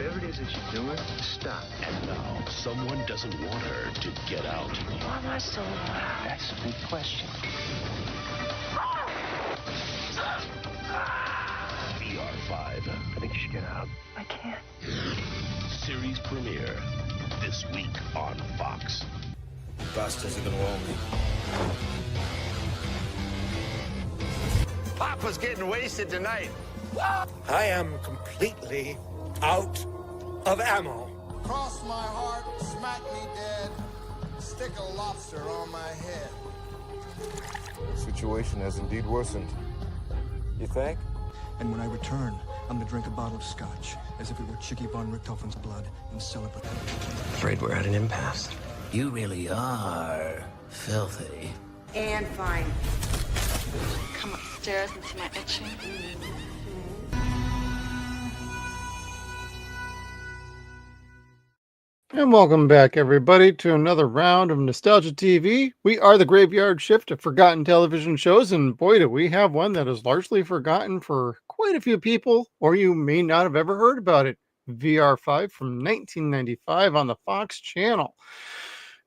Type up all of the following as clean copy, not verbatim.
whatever it is that you're doing, stop. And now, someone doesn't want her to get out. Why am I so loud? That's a big question. VR.5. I think you should get out. I can't. Series premiere this week on Fox. Bastards are gonna own me. Papa's getting wasted tonight. I am completely out of ammo. Cross my heart, smack me dead, stick a lobster on my head. The situation has indeed worsened. You think? And when I return, I'm to drink a bottle of scotch, as if it were Chicky von Richthofen's blood, and celebrate. Afraid we're at an impasse. You really are filthy. And fine. Come upstairs and see my etching. And welcome back, everybody, to another round of Nostalgia TV. We are the graveyard shift of forgotten television shows, and boy, do we have one that is largely forgotten for quite a few people, or you may not have ever heard about it. VR.5 from 1995 on the Fox channel.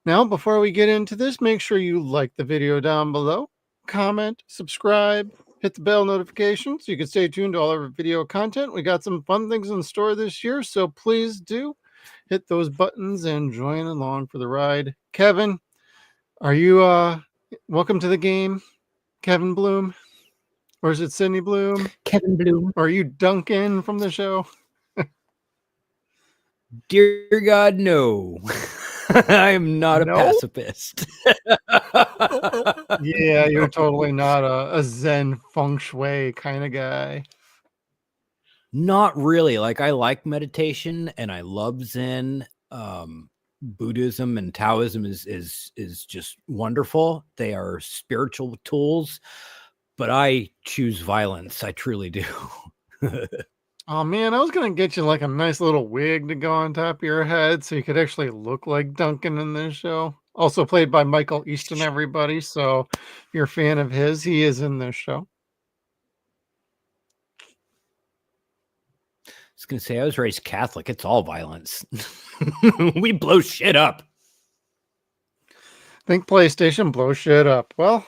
Now, before we get into this, make sure you like the video down below, comment, subscribe, hit the bell notification so you can stay tuned to all our video content. We got some fun things in store this year, so please do hit those buttons and join along for the ride. Kevin, are you welcome to the game, Kevin Bloom? Or is it Sydney Bloom? Kevin Bloom. Or are you Duncan from the show? Dear God, no. I am not a pacifist. Yeah, you're totally not a Zen feng shui kind of guy. Not really. Like, I like meditation and I love Zen. Buddhism and Taoism is just wonderful. They are spiritual tools, but I choose violence. I truly do. Oh man, I was gonna get you like a nice little wig to go on top of your head so you could actually look like Duncan in this show. Also played by Michael Easton, everybody. So if you're a fan of his, he is in this show. I was going to say, I was raised Catholic. It's all violence. We blow shit up. Think PlayStation, blow shit up. Well,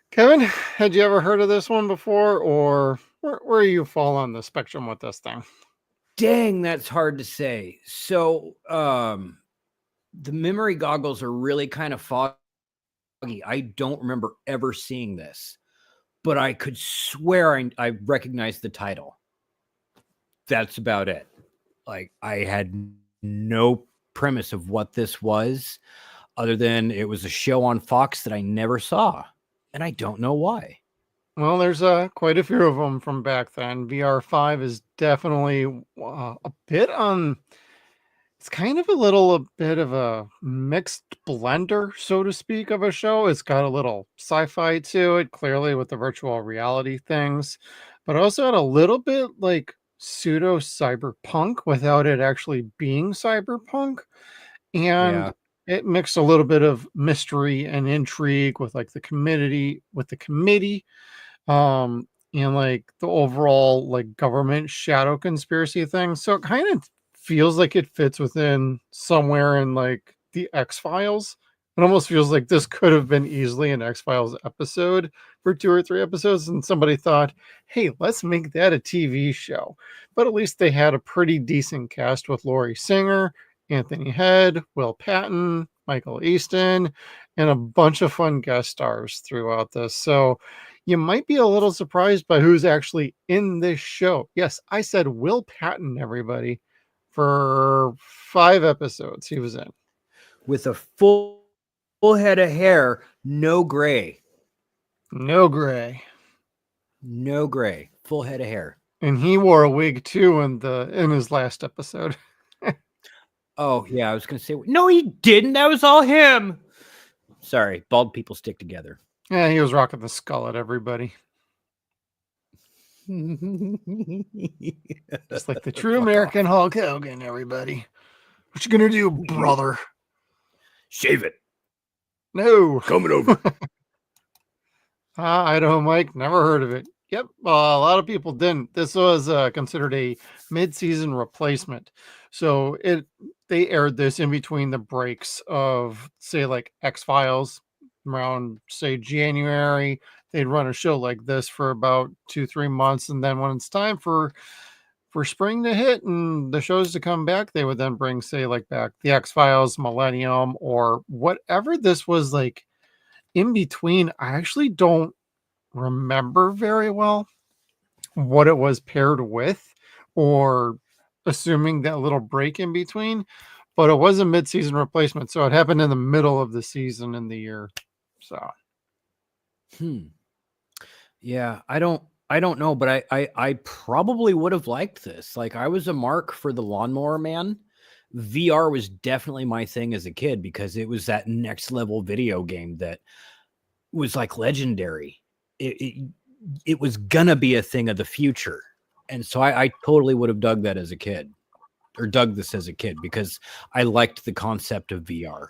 Kevin, had you ever heard of this one before, or where you fall on the spectrum with this thing? Dang, that's hard to say. So the memory goggles are really kind of foggy. I don't remember ever seeing this, but I could swear I recognized the title. That's about it. Like, I had no premise of what this was other than it was a show on Fox that I never saw, and I don't know why. Well, there's quite a few of them from back then. VR.5 is definitely a bit on, it's kind of a bit of a mixed blender, so to speak, of a show. It's got a little sci-fi to it, clearly with the virtual reality things, but also had a little bit like pseudo cyberpunk without it actually being cyberpunk, and it mixed a little bit of mystery and intrigue with like the committee and like the overall like government shadow conspiracy thing. So it kind of feels like it fits within somewhere in like the X-Files. It almost feels like this could have been easily an X-Files episode for 2 or 3 episodes, and somebody thought, hey, let's make that a TV show. But at least they had a pretty decent cast with Laurie Singer, Anthony Head, Will Patton, Michael Easton, and a bunch of fun guest stars throughout this. So you might be a little surprised by who's actually in this show. Yes, I said Will Patton, everybody, for 5 episodes he was in. With a full head of hair, no gray. No gray. No gray. Full head of hair. And he wore a wig too in his last episode. Oh, yeah, I was going to say, no, he didn't. That was all him. Sorry, bald people stick together. Yeah, he was rocking the skull at everybody. Just like the true American Hulk Hogan, everybody. What you gonna do, brother? Shave it. No. Coming over. Idaho Mike, never heard of it. Yep, a lot of people didn't. This was considered a mid-season replacement, so they aired this in between the breaks of, say, like X-Files around, say, January. They'd run a show like this for about 2-3 months, and then when it's time for spring to hit and the shows to come back, they would then bring, say, like back the X-Files, Millennium, or whatever this was like in between. I actually don't remember very well what it was paired with, or assuming that little break in between, but it was a mid-season replacement, so it happened in the middle of the season in the year. So Yeah, I don't know, but I probably would have liked this. Like, I was a mark for the Lawnmower Man. VR was definitely my thing as a kid because it was that next level video game that was like legendary. It was gonna be a thing of the future. And so I totally would have dug that as a kid, or dug this as a kid, because I liked the concept of VR.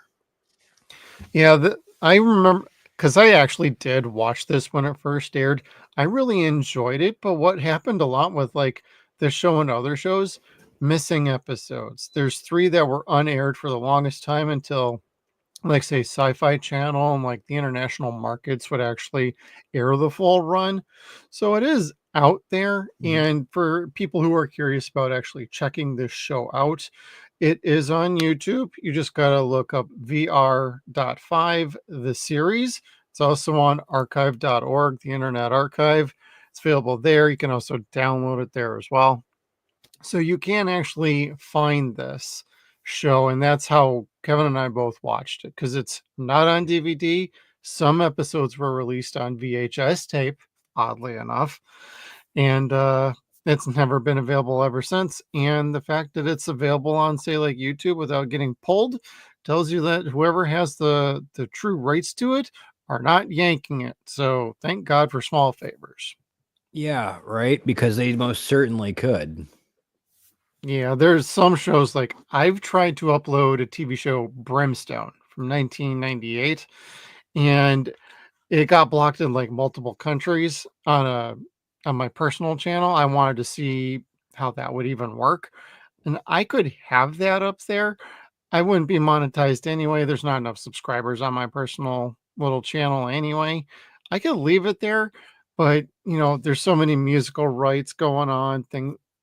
yeah, I remember because I actually did watch this when it first aired. I really enjoyed it, but what happened a lot with like this show and other shows, missing episodes. There's 3 that were unaired for the longest time until, like, say, Sci-Fi Channel and like the international markets would actually air the full run. So it is out there. Mhm. And for people who are curious about actually checking this show out, it is on YouTube. You just got to look up VR.5, the series. It's also on archive.org, the Internet Archive. It's available there. You can also download it there as well. So you can actually find this show, and that's how Kevin and I both watched it, because it's not on DVD. Some episodes were released on VHS tape, oddly enough, and it's never been available ever since. And the fact that it's available on, say, like YouTube without getting pulled tells you that whoever has the true rights to it are not yanking it. So thank God for small favors. Yeah, right. Because they most certainly could. Yeah, there's some shows like I've tried to upload a TV show, Brimstone, from 1998, and it got blocked in like multiple countries on my personal channel. I wanted to see how that would even work. And I could have that up there. I wouldn't be monetized anyway. There's not enough subscribers on my personal little channel anyway. I could leave it there, but there's so many musical rights going on,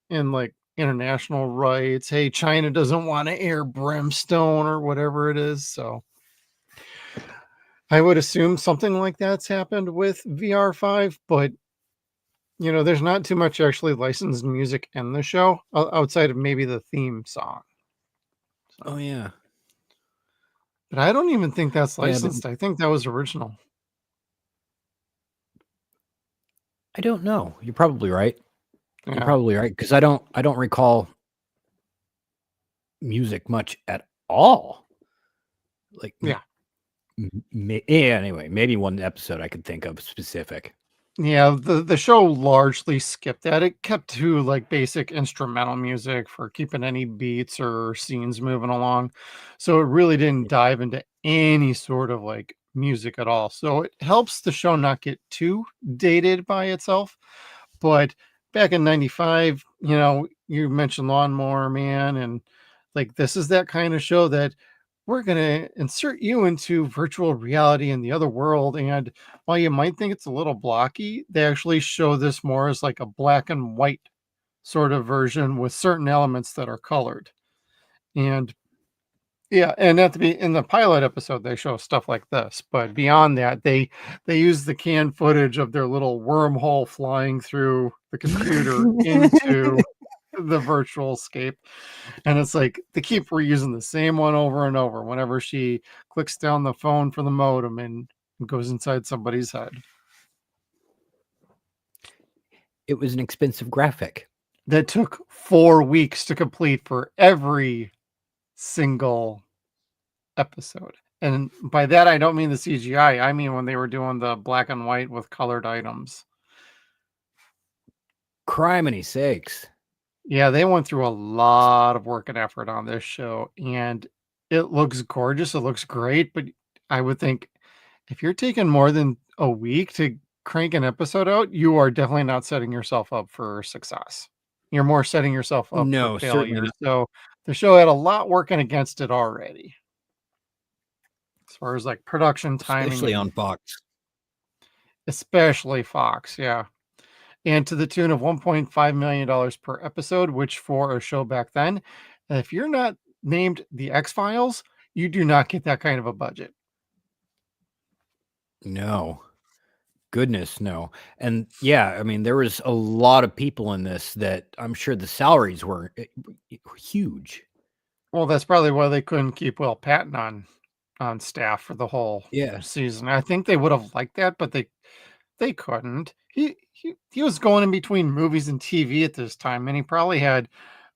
and like international rights. Hey, China doesn't want to air Brimstone or whatever it is. So I would assume something like that's happened with VR5, but there's not too much actually licensed music in the show outside of maybe the theme song. Oh yeah. But I don't even think that's Yeah, but licensed. I think that was original. I don't know. You're probably right. You're Yeah. probably right, because I don't recall music much at all. Like, Yeah. yeah, anyway, maybe one episode I could think of specific. Yeah, the show largely skipped that. It kept to like basic instrumental music for keeping any beats or scenes moving along. So it really didn't dive into any sort of like music at all. So it helps the show not get too dated by itself. But back in 95, you mentioned Lawnmower Man, and like this is that kind of show that we're going to insert you into virtual reality in the other world. And while you might think it's a little blocky, they actually show this more as like a black and white sort of version with certain elements that are colored. And yeah, and in the pilot episode, they show stuff like this. But beyond that, they use the canned footage of their little wormhole flying through the computer into the virtual scape. And it's like they keep reusing the same one over and over whenever she clicks down the phone for the modem and goes inside somebody's head. It was an expensive graphic. That took 4 weeks to complete for every single episode. And by that, I don't mean the CGI. I mean when they were doing the black and white with colored items. Criminy sakes. Yeah, they went through a lot of work and effort on this show, and it looks gorgeous. It looks great, but I would think if you're taking more than a week to crank an episode out, you are definitely not setting yourself up for success. You're more setting yourself up for No, certainly failure. not. So the show had a lot working against it already, as far as like production timing Especially on and Fox. especially Fox. Yeah. And to the tune of $1.5 million per episode, which for a show back then, if you're not named The X-Files, you do not get that kind of a budget. No. Goodness, no. And yeah, I mean, there was a lot of people in this that I'm sure the salaries were huge. Well, that's probably why they couldn't keep Will Patton on staff for the whole Yeah. season. I think they would have liked that, but they couldn't. He was going in between movies and TV at this time, and he probably had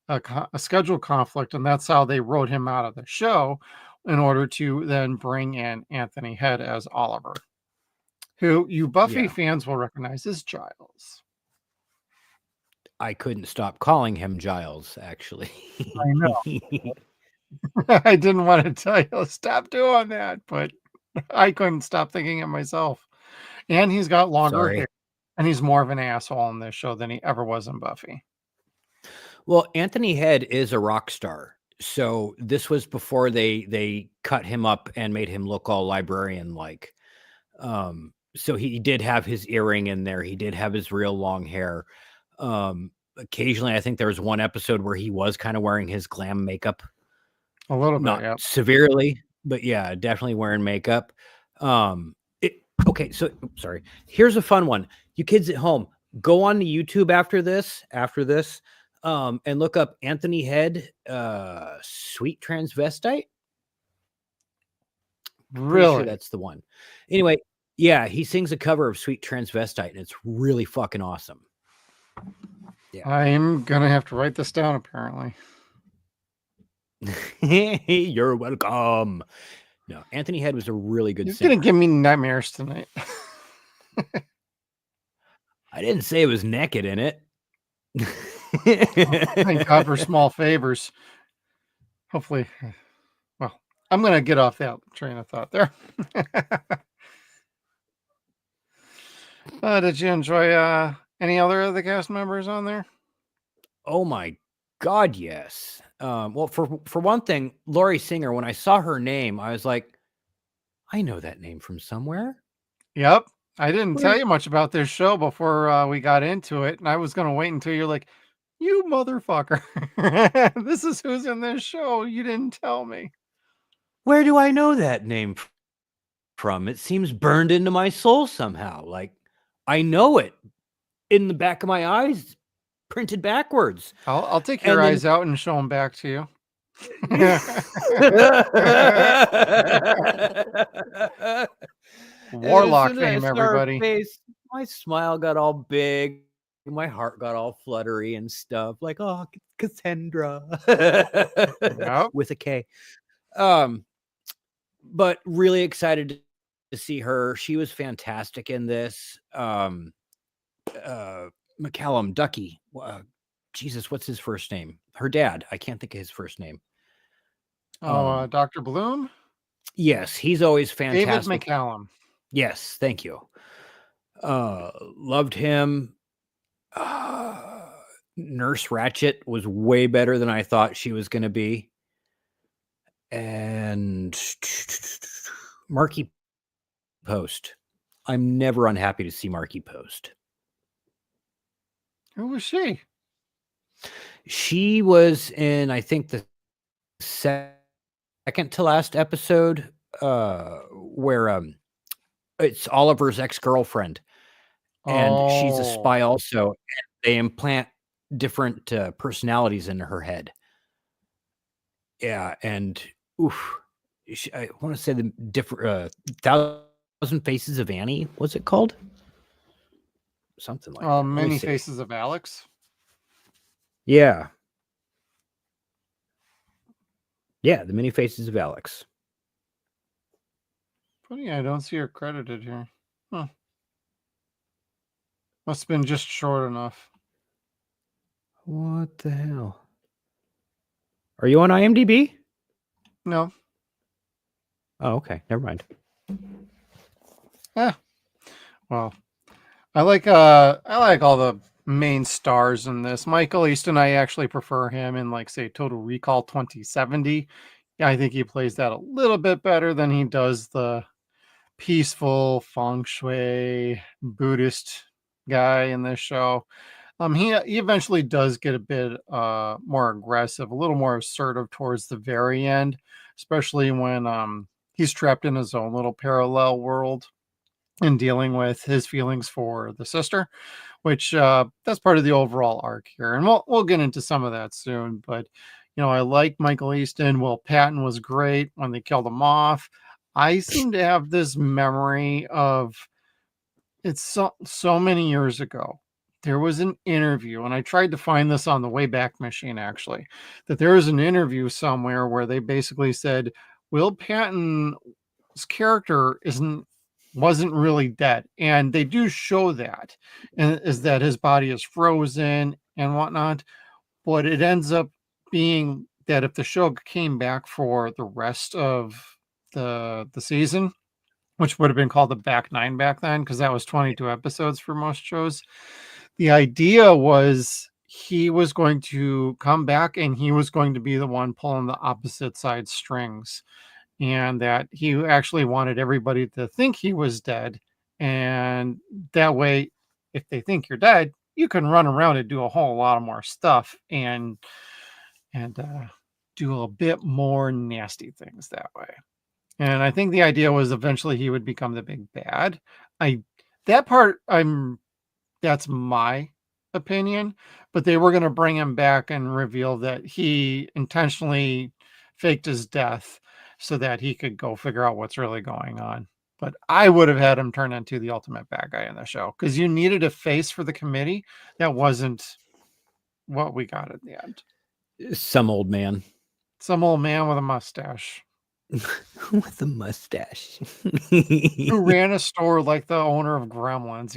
a schedule conflict, and that's how they wrote him out of the show in order to then bring in Anthony Head as Oliver, who you Buffy Yeah. fans will recognize as Giles. I couldn't stop calling him Giles, actually. I know. I didn't want to tell you, stop doing that, but I couldn't stop thinking it myself. And he's got longer Sorry. hair, and he's more of an asshole in this show than he ever was in Buffy. Well, Anthony Head is a rock star. So this was before they cut him up and made him look all librarian-like. So he did have his earring in there. He did have his real long hair. Occasionally, I think there was one episode where he was kind of wearing his glam makeup. A little bit, Not yeah. severely, but yeah, definitely wearing makeup. Okay, so sorry. Here's a fun one. You kids at home, go on to YouTube after this, and look up Anthony Head, Sweet Transvestite. Pretty Really? sure that's the one. Anyway, yeah, he sings a cover of Sweet Transvestite, and it's really fucking awesome. Yeah. I'm gonna have to write this down, apparently. You're welcome. No, Anthony Head was a really good You're singer. gonna give me nightmares tonight. I didn't say it was naked in it. Thank God for small favors. Hopefully, well, I'm gonna get off that train of thought there. Did you enjoy any other of the cast members on there? Oh my God, yes. Well, for one thing, Laurie Singer, when I saw her name, I was like, I know that name from somewhere. Yep. I didn't tell Where- you much about this show before we got into it, and I was gonna wait until you're like, you motherfucker. This is who's in this show. You didn't tell me. Where do I know that name from? It seems burned into my soul somehow. Like I know it in the back of my eyes, printed backwards. I'll take your And then- eyes out and show them back to you. Warlock As soon as I fame, saw her everybody. face, my smile got all big. My heart got all fluttery and stuff. Like, oh, Cassandra Yep. with a K. But really excited to see her. She was fantastic in this. McCallum Ducky. Jesus, what's his first name? Her dad. I can't think of his first name. Dr. Bloom? Yes, he's always David fantastic. McCallum. Yes, thank you. Loved him. Nurse Ratchet was way better than I thought she was going to be. And Marky Post. I'm never unhappy to see Marky Post. Who was she? She was in, I think, the second to last episode where it's Oliver's ex-girlfriend. And she's a spy also. And they implant different personalities into her head. Yeah, and oof, I want to say the different Thousand Faces of Annie. What's it called? Something like that. Let me Many see. Faces of Alex. Yeah. Yeah, the Many Faces of Alex. Funny, I don't see her credited here. Huh. Must have been just short enough. What the hell? Are you on IMDb? No. Oh, okay. Never mind. Well, I like all the main stars in this. Michael Easton, I actually prefer him in like say Total Recall 2070. Yeah, I think he plays that a little bit better than he does the peaceful feng shui Buddhist guy in this show. He eventually does get a bit more aggressive, a little more assertive towards the very end, especially when he's trapped in his own little parallel world and dealing with his feelings for the sister, which that's part of the overall arc here. And we'll get into some of that soon. But I like Michael Easton. Will Patton was great when they killed him off. I seem to have this memory of it's so many years ago. There was an interview, and I tried to find this on the Wayback Machine actually, that there was an interview somewhere where they basically said Will Patton's character wasn't really dead, and they do show that, and is that his body is frozen and whatnot, but it ends up being that if the show came back for the rest of the season, which would have been called the back nine back then, because that was 22 episodes for most shows. The idea was he was going to come back and he was going to be the one pulling the opposite side strings, and that he actually wanted everybody to think he was dead. And that way, if they think you're dead, you can run around and do a whole lot of more stuff and do a bit more nasty things that way. And I think the idea was eventually he would become the big bad. That's my opinion, but they were going to bring him back and reveal that he intentionally faked his death so that he could go figure out what's really going on. But I would have had him turn into the ultimate bad guy in the show, because you needed a face for the committee. That wasn't what we got at the end. Some old man with a mustache. with a mustache Who ran a store like the owner of Gremlins,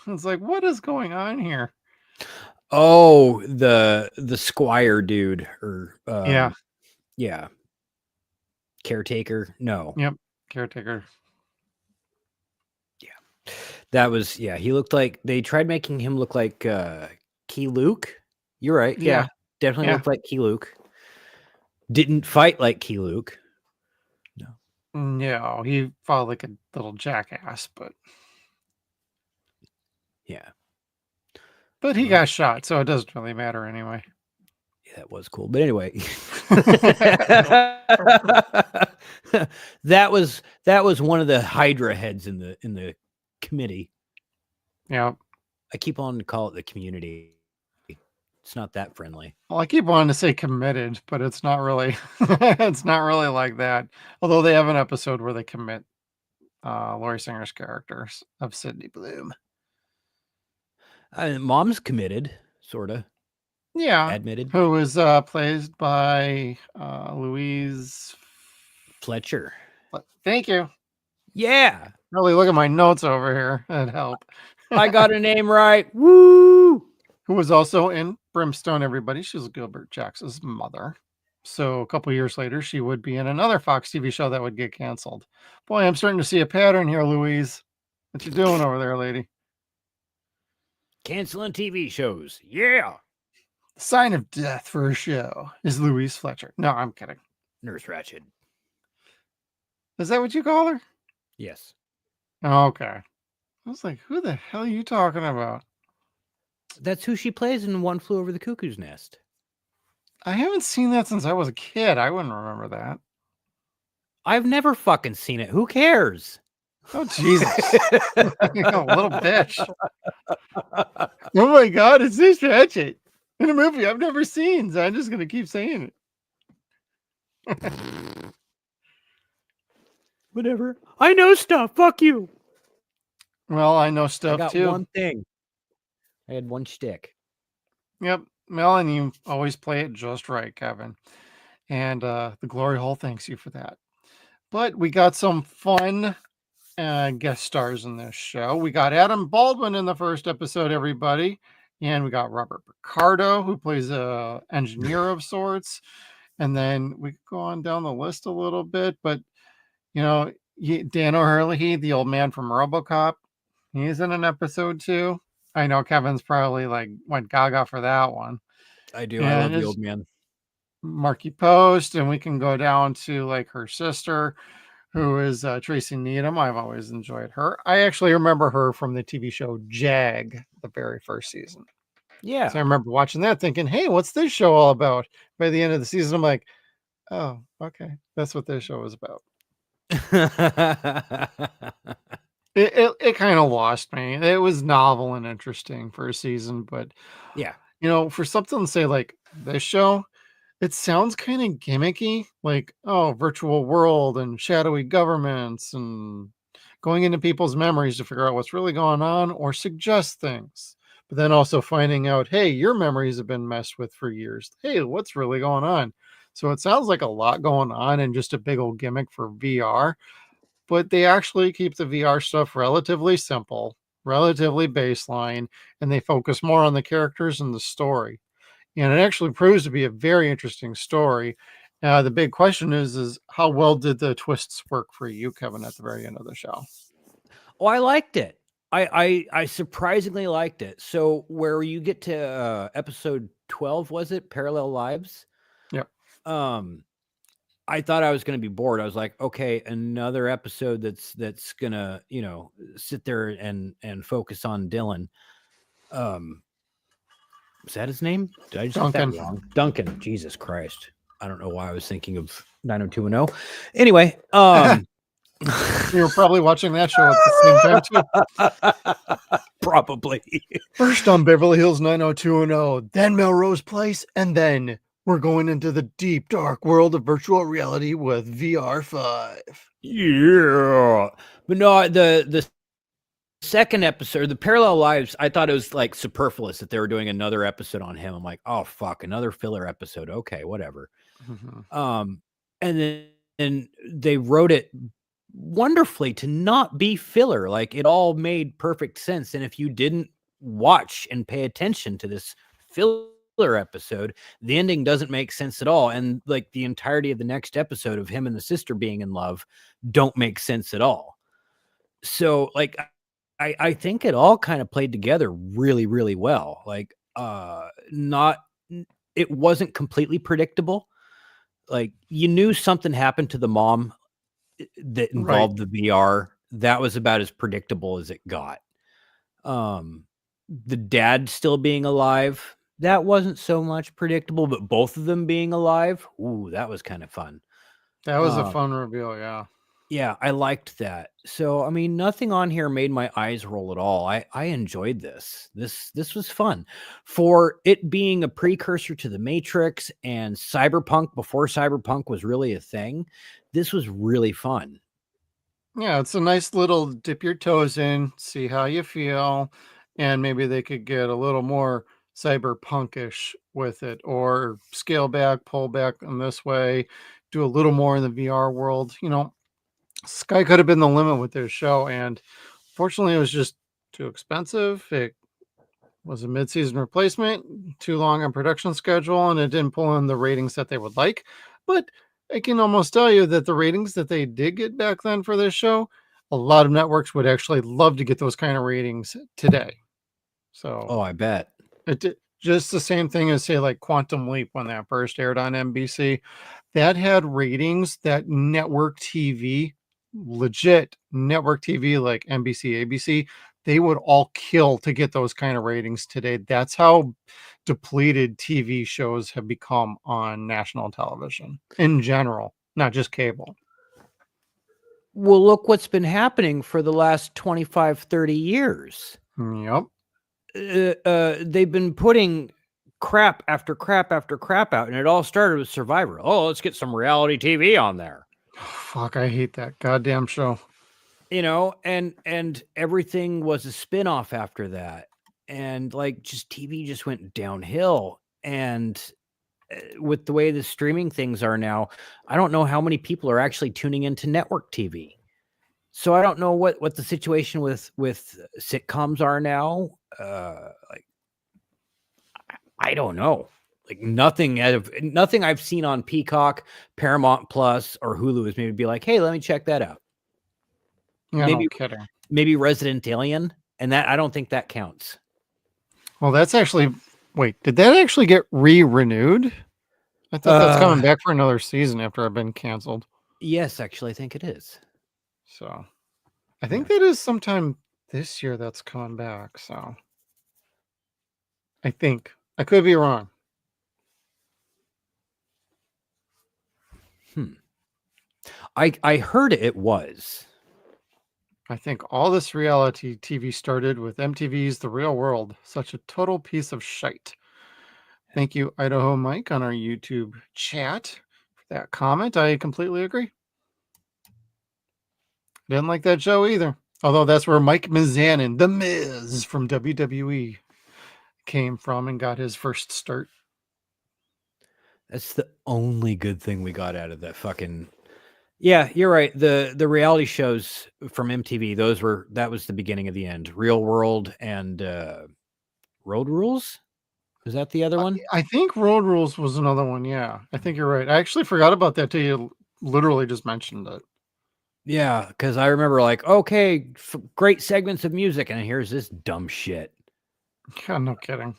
It's like, what is going on here? Oh, the squire dude, or yeah. Caretaker. No. Yep. Caretaker. Yeah. That was, he looked like, they tried making him look like Key Luke. You're right. Yeah. Definitely looked like Key Luke. Didn't fight like Key Luke. No, he fought like a little jackass, but yeah. But he got shot, so it doesn't really matter anyway. Yeah, that was cool. But anyway, that was one of the Hydra heads in the committee. Yeah. I keep on to call it the community. It's not that friendly. Well, I keep wanting to say committed, but it's not really. It's not really like that. Although they have an episode where they commit Laurie Singer's characters of Sydney Bloom. Mom's committed, sort of. Yeah. Admitted. Who is played by Louise Fletcher. Thank you. Yeah. Really look at my notes over here. That'd help. I got a name right. Woo! Who was also in Brimstone, everybody. She was Gilbert Jackson's mother. So a couple years later, she would be in another Fox TV show that would get canceled. Boy, I'm starting to see a pattern here, Louise. What you doing over there, lady? Canceling TV shows. Yeah. The sign of death for a show is Louise Fletcher. No, I'm kidding. Nurse Ratched. Is that what you call her? Yes. Okay. I was like, who the hell are you talking about? That's who she plays in One Flew Over the Cuckoo's Nest. I haven't seen that since I was a kid. I wouldn't remember that. I've never fucking seen it. Who cares? Oh, Jesus. A little bitch. Oh, my God. It's this Ratched in a movie I've never seen. So I'm just going to keep saying it. Whatever. I know stuff. Fuck you. Well, I know stuff, I got too. one thing. I had one shtick. Yep. Well, and you always play it just right, Kevin. And the Glory Hole thanks you for that. But we got some fun guest stars in this show. We got Adam Baldwin in the first episode, everybody. And we got Robert Picardo, who plays a engineer of sorts. And then we go on down the list a little bit. But, Dan O'Herlihy, the old man from RoboCop. He's in an episode too. I know Kevin's probably like went gaga for that one. I do. I love And the it's old man. Marky Post, and we can go down to like her sister, who is Tracy Needham. I've always enjoyed her. I actually remember her from the TV show Jag, the very first season. Yeah. So I remember watching that thinking, hey, what's this show all about? By the end of the season, I'm like, oh, okay. That's what this show is about. It kind of lost me. It was novel and interesting for a season, but Yeah. for something to say like this show, it sounds kind of gimmicky, like, oh, virtual world and shadowy governments and going into people's memories to figure out what's really going on or suggest things. But then also finding out, hey, your memories have been messed with for years. Hey, what's really going on? So it sounds like a lot going on and just a big old gimmick for VR. But they actually keep the VR stuff relatively simple, relatively baseline, and they focus more on the characters and the story. And it actually proves to be a very interesting story. The big question is how well did the twists work for you, Kevin, at the very end of the show? Oh, I liked it. I surprisingly liked it. So where you get to episode 12, was it Parallel Lives? Yep. I thought I was going to be bored. I was like, okay, another episode that's gonna, sit there and focus on Dylan. Was that his name? Did I just get that Duncan. wrong? Duncan. Jesus Christ. I don't know why I was thinking of 90210. Anyway, You were probably watching that show at the same time too. Probably. First on Beverly Hills 90210, then Melrose Place, and then we're going into the deep, dark world of virtual reality with VR.5. Yeah. But no, the second episode, the Parallel Lives, I thought it was like superfluous that they were doing another episode on him. I'm like, oh fuck, another filler episode. Okay, whatever. Mm-hmm. And then they wrote it wonderfully to not be filler. Like it all made perfect sense. And if you didn't watch and pay attention to this filler episode, the ending doesn't make sense at all. And like the entirety of the next episode of him and the sister being in love don't make sense at all. So like I think it all kind of played together really, really well. Like it wasn't completely predictable. Like you knew something happened to the mom that involved the VR. That was about as predictable as it got. The dad still being alive, that wasn't so much predictable, but both of them being alive, ooh, that was kind of fun. That was a fun reveal, yeah. Yeah, I liked that. So, I mean, nothing on here made my eyes roll at all. I enjoyed this. This was fun. For it being a precursor to the Matrix and Cyberpunk before Cyberpunk was really a thing, this was really fun. Yeah, it's a nice little dip your toes in, see how you feel, and maybe they could get a little more cyberpunkish with it, or scale back, pull back in this way, do a little more in the VR world. Sky could have been the limit with their show, and fortunately, it was just too expensive. It was a mid-season replacement, too long on production schedule, and it didn't pull in the ratings that they would like. But I can almost tell you that the ratings that they did get back then for this show, a lot of networks would actually love to get those kind of ratings today. So, oh, I bet just the same thing as say like Quantum Leap when that first aired on NBC, that had ratings that network TV, legit network TV like NBC, ABC, they would all kill to get those kind of ratings today. That's how depleted TV shows have become on national television in general, not just cable. Well, look what's been happening for the last 25, 30 years. Yep. They've been putting crap after crap after crap out, and it all started with Survivor. Oh, let's get some reality TV on there. Fuck, I hate that goddamn show. And everything was a spin-off after that. And like just TV just went downhill. And with the way the streaming things are now, I don't know how many people are actually tuning into network TV. So I don't know what the situation with sitcoms are now. I don't know. Like nothing I've seen on Peacock, Paramount Plus, or Hulu is maybe be like, hey, let me check that out. Yeah, Maybe no kidding. Maybe Resident Alien, And that I don't think that counts. Well, that's actually, wait, did that actually get renewed? I thought that's coming back for another season after I've been canceled. Yes, actually, I think it is. So I think that is sometime this year that's coming back. So I think I could be wrong. I heard it was. I think all this reality TV started with MTV's The Real World. Such a total piece of shite. Thank you, Idaho Mike, on our YouTube chat for that comment. I completely agree. Didn't like that show either. Although that's where Mike Mizanin, The Miz from WWE, came from and got his first start. That's the only good thing we got out of that fucking. Yeah, you're right. The reality shows from MTV, that was the beginning of the end. Real World and Road Rules. Was that the other one? I think Road Rules was another one. Yeah, I think you're right. I actually forgot about that till you literally just mentioned it. Yeah, because I remember like, okay, great segments of music, and here's this dumb shit. Yeah, no kidding.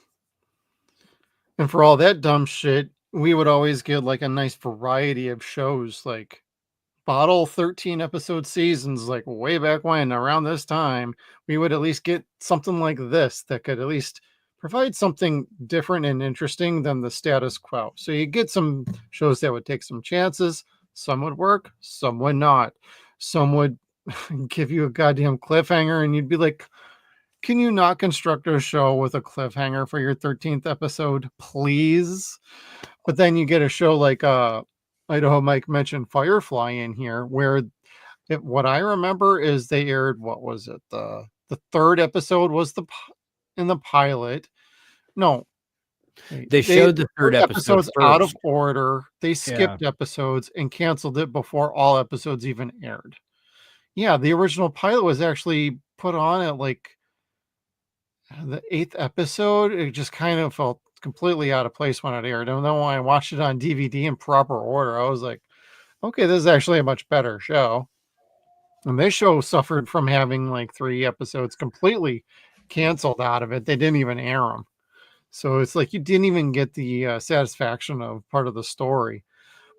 And for all that dumb shit, we would always get like a nice variety of shows, like bottle 13 episode seasons, like way back when, around this time, we would at least get something like this that could at least provide something different and interesting than the status quo. So you get some shows that would take some chances. Some would work, some would not. Some would give you a goddamn cliffhanger and you'd be like, can you not construct a show with a cliffhanger for your 13th episode, please? But then you get a show like Idaho Mike mentioned Firefly in here, where what I remember is they aired, what was it? The third episode was in the pilot. No. They showed the third episode first. Out of order. They skipped episodes and canceled it before all episodes even aired. Yeah, the original pilot was actually put on at like the 8th episode. It just kind of felt completely out of place when it aired. And then when I watched it on DVD in proper order, I was like, okay, this is actually a much better show. And this show suffered from having like 3 episodes completely canceled out of it. They didn't even air them. So it's like you didn't even get the satisfaction of part of the story.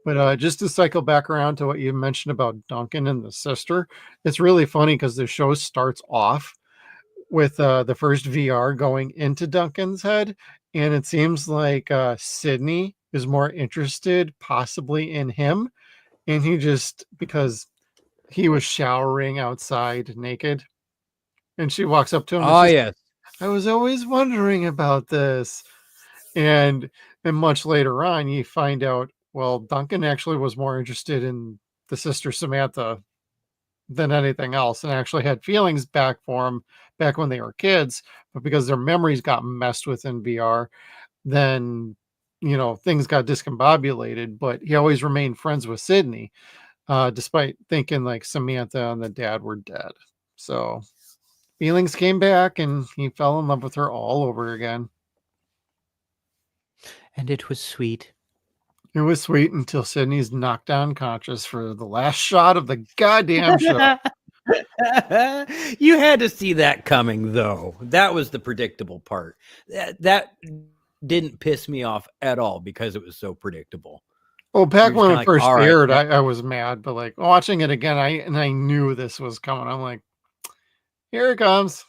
But just to cycle back around to what you mentioned about Duncan and the sister, it's really funny because the show starts off with the first VR going into Duncan's head. And it seems like Sydney is more interested possibly in him. And he just, because he was showering outside naked. And she walks up to him. Oh, yes. I was always wondering about this. And much later on, you find out, well, Duncan actually was more interested in the sister Samantha than anything else and actually had feelings back for him back when they were kids. But because their memories got messed with in VR, then, things got discombobulated. But he always remained friends with Sydney, despite thinking like Samantha and the dad were dead. So feelings came back and he fell in love with her all over again. And it was sweet. It was sweet until Sydney's knocked unconscious for the last shot of the goddamn show. You had to see that coming, though. That was the predictable part. That didn't piss me off at all because it was so predictable. Well, back when it first aired, I was mad, but like watching it again, I knew this was coming. I'm like, here it comes.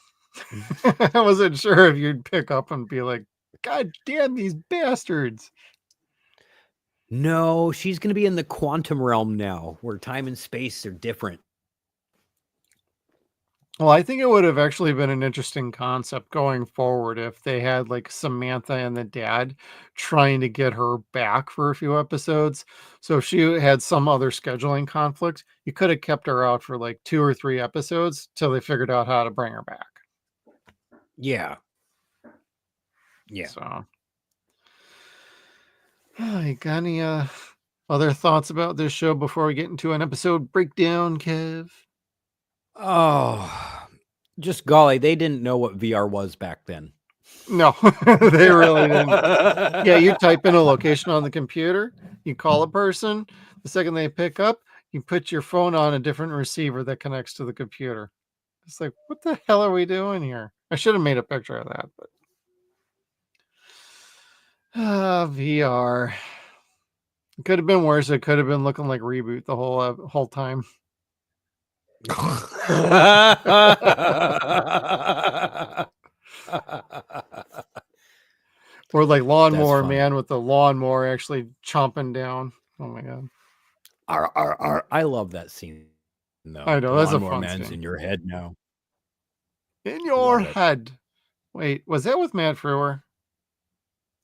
I wasn't sure if you'd pick up and be like, God damn these bastards. No, she's going to be in the quantum realm now, where time and space are different. Well, I think it would have actually been an interesting concept going forward if they had like Samantha and the dad trying to get her back for a few episodes. So if she had some other scheduling conflict, you could have kept her out for like 2 or 3 episodes till they figured out how to bring her back. Yeah. Yeah. So, you got any other thoughts about this show before we get into an episode breakdown, Kev? Oh, just golly, they didn't know what VR was back then. No, they really didn't. Yeah, you type in a location on the computer, you call a person, the second they pick up, you put your phone on a different receiver that connects to the computer. It's like, what the hell are we doing here? I should have made a picture of that, but VR. It could have been worse. It could have been looking like Reboot the whole time. Or like Lawnmower Man with the lawnmower actually chomping down. Oh my god. I love that scene. No, I know, that's a Lawnmower fun Man's scene. in your head now. In your head. Wait, was that with Matt Frewer?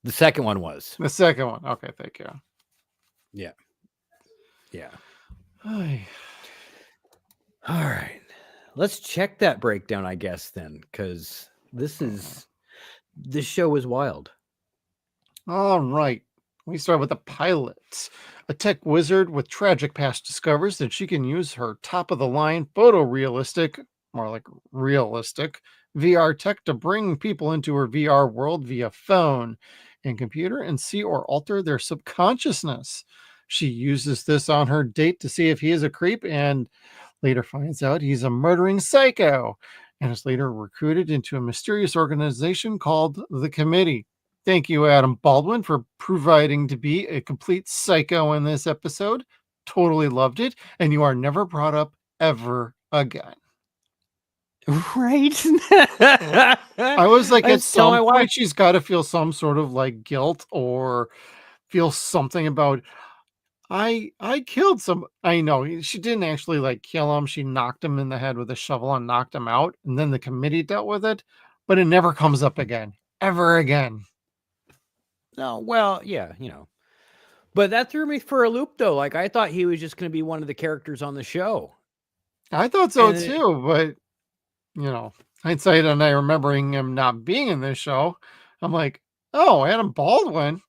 The second one was. The second one. Okay, thank you. Yeah. Yeah. Ay. All right. Let's check that breakdown, I guess, then, because this show is wild. All right. We start with the pilot. A tech wizard with tragic past discovers that she can use her top-of-the-line photorealistic, more like realistic, VR tech to bring people into her VR world via phone and computer and see or alter their subconsciousness. She uses this on her date to see if he is a creep and later finds out he's a murdering psycho and is later recruited into a mysterious organization called the Committee. Thank you, Adam Baldwin, for providing to be a complete psycho in this episode. Totally loved it. And you are never brought up ever again. Right? I was like, at some point, she's got to feel some sort of like guilt or feel something about, I killed some. I know she didn't actually like kill him. She knocked him in the head with a shovel and knocked him out. And then the Committee dealt with it. But it never comes up again. Ever again. No, well, yeah, but that threw me for a loop, though. Like, I thought he was just going to be one of the characters on the show. I thought so too, but hindsight and I remembering him not being in this show, I'm like, oh, Adam Baldwin.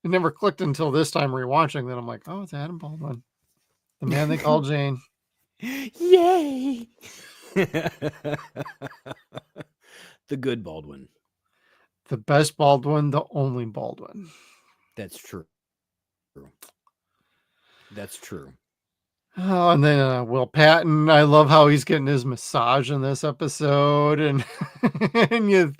It never clicked until this time rewatching that I'm like, oh, it's Adam Baldwin, the man they call Jane. Yay! The good Baldwin. The best Baldwin, the only Baldwin. That's true. That's true. Oh, and then Will Patton. I love how he's getting his massage in this episode, and and you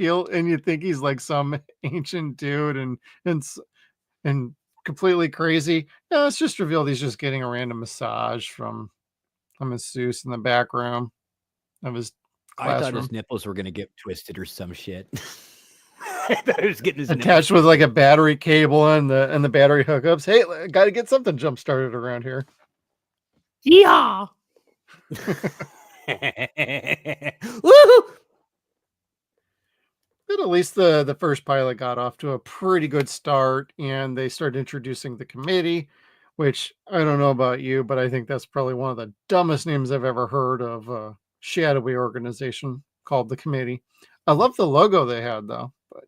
think he's like some ancient dude, and completely crazy. No, it's just revealed he's just getting a random massage from a masseuse in the back room of his classroom. I thought his nipples were gonna get twisted or some shit. I thought he was getting his attached with like a battery cable and the battery hookups. Hey, got to get something jump started around here. Yeah. Woo! But at least the first pilot got off to a pretty good start, and they started introducing the Committee, which I don't know about you, but I think that's probably one of the dumbest names I've ever heard of a shadowy organization called the Committee. I love the logo they had, though. But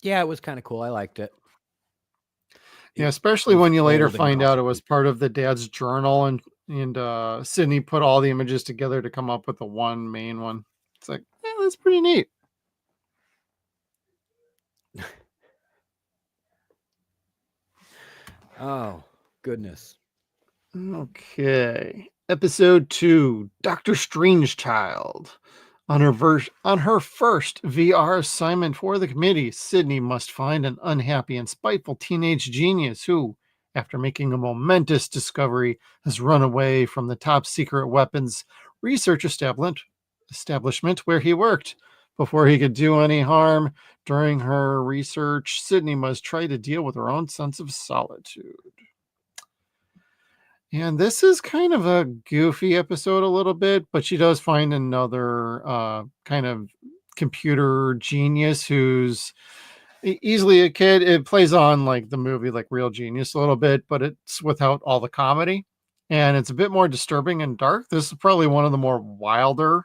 yeah, it was kind of cool. I liked it. Yeah, especially when you later find out it was part of the dad's journal, and Sydney put all the images together to come up with the one main one. It's like, yeah, that's pretty neat. Oh, goodness. Okay. Episode 2, Dr. Strangechild. On her first VR assignment for the Committee, Sydney must find an unhappy and spiteful teenage genius who, after making a momentous discovery, has run away from the top secret weapons research establishment where he worked. Before he could do any harm during her research, Sydney must try to deal with her own sense of solitude. And this is kind of a goofy episode a little bit, but she does find another kind of computer genius who's easily a kid. It plays on like the movie, like Real Genius a little bit, but it's without all the comedy. And it's a bit more disturbing and dark. This is probably one of the more wilder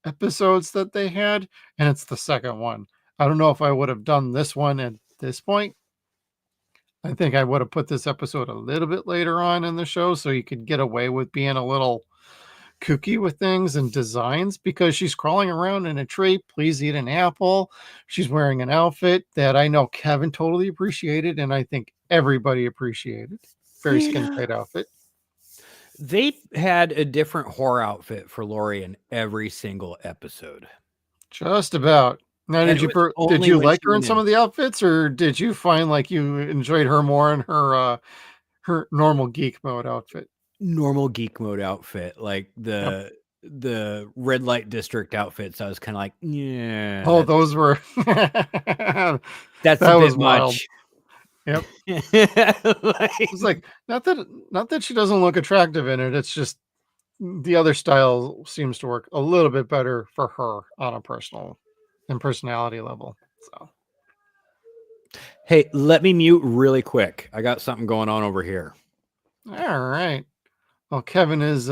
episodes that they had. And it's the second one. I don't know if I would have done this one at this point. I think I would have put this episode a little bit later on in the show so you could get away with being a little kooky with things and designs, because she's crawling around in a tree. Please eat an apple. She's wearing an outfit that I know Kevin totally appreciated, and I think everybody appreciated. Very skin tight outfit. They had a different horror outfit for Lori in every single episode. Just about. Now, And did it you was did only you when like she her in went some in. of the outfits, or did you find like you enjoyed her more in her normal geek mode outfit? Normal geek mode outfit, like Yep. the red light district outfits. I was kind of like, yeah, Oh, those were that that's a was bit wild. much. Yep. Like, It's like not that she doesn't look attractive in it. It's just the other style seems to work a little bit better for her on a personal and personality level. So, hey, let me mute really quick. I got something going on over here. all right. Well, Kevin is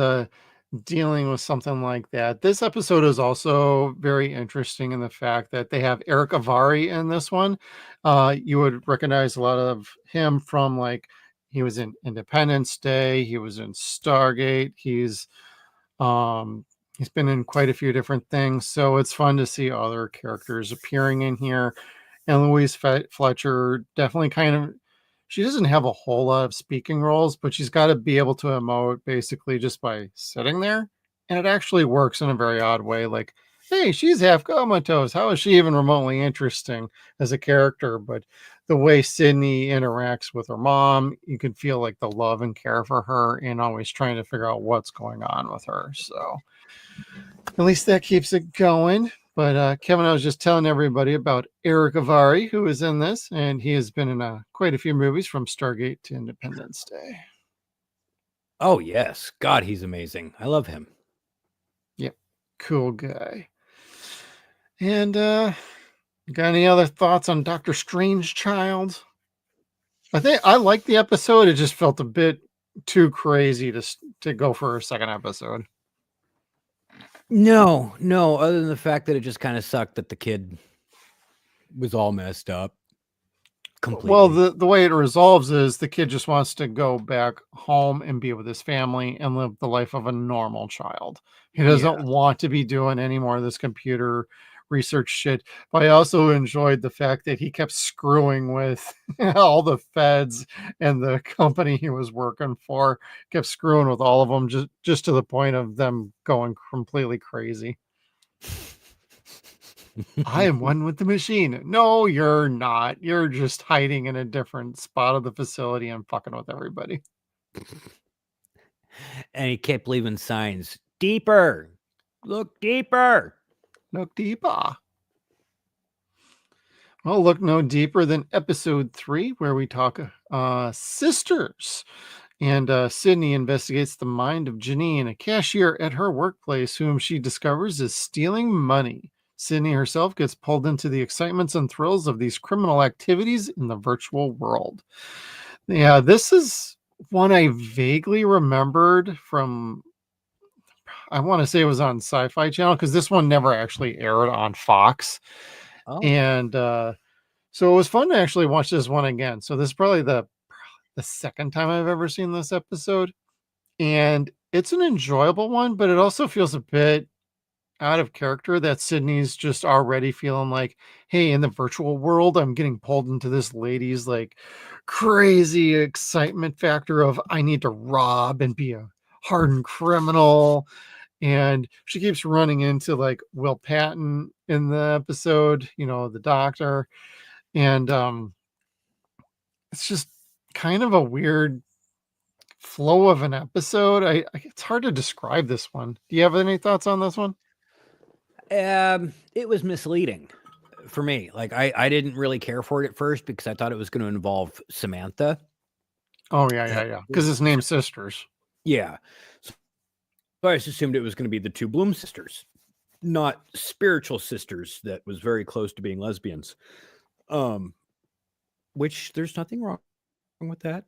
dealing with something like that. This episode is also very interesting in the fact that they have Eric Avari in this one. You would recognize a lot of him from like he was in Independence Day, he was in Stargate, he's been in quite a few different things. So it's fun to see other characters appearing in here. And Louise Fletcher definitely kind of she doesn't have a whole lot of speaking roles, but she's got to be able to emote basically just by sitting there. And it actually works in a very odd way. Like, hey, she's half comatose. How is she even remotely interesting as a character? But the way Sydney interacts with her mom, you can feel like the love and care for her and always trying to figure out what's going on with her. So at least that keeps it going. But Kevin, I was just telling everybody about Eric Avari, who is in this, and he has been in quite a few movies from Stargate to Independence Day. Oh yes, God, he's amazing. I love him. Yep, cool guy. And got any other thoughts on Dr. Strange Child? I think I liked the episode. It just felt a bit too crazy to go for a second episode. No, other than the fact that it just kind of sucked that the kid was all messed up completely. Well, the way it resolves is the kid just wants to go back home and be with his family and live the life of a normal child. He doesn't want to be doing any more of this computer research shit. But I also enjoyed the fact that he kept screwing with all the feds and the company he was working for, kept screwing with all of them just to the point of them going completely crazy. I am one with the machine. No, you're not. You're just hiding in a different spot of the facility and fucking with everybody. And he kept leaving signs. Deeper. Look deeper. Look deeper. Well, look no deeper than episode 3, where we talk sisters. And Sydney investigates the mind of Janine, a cashier at her workplace, whom she discovers is stealing money. Sydney herself gets pulled into the excitements and thrills of these criminal activities in the virtual world. Yeah, this is one I vaguely remembered from, I want to say it was on Sci-Fi Channel, because this one never actually aired on Fox. Oh. And so it was fun to actually watch this one again. So this is probably the second time I've ever seen this episode. And it's an enjoyable one, but it also feels a bit out of character that Sydney's just already feeling like, hey, in the virtual world, I'm getting pulled into this lady's like crazy excitement factor of I need to rob and be a hardened criminal. And she keeps running into like Will Patton in the episode, the doctor. And it's just kind of a weird flow of an episode. It's hard to describe this one. Do you have any thoughts on this one? It was misleading for me. Like I didn't really care for it at first because I thought it was going to involve Samantha. Oh yeah. Because it's named Sisters. Yeah. So I just assumed it was going to be the two Bloom sisters, not spiritual sisters that was very close to being lesbians. Which there's nothing wrong with that.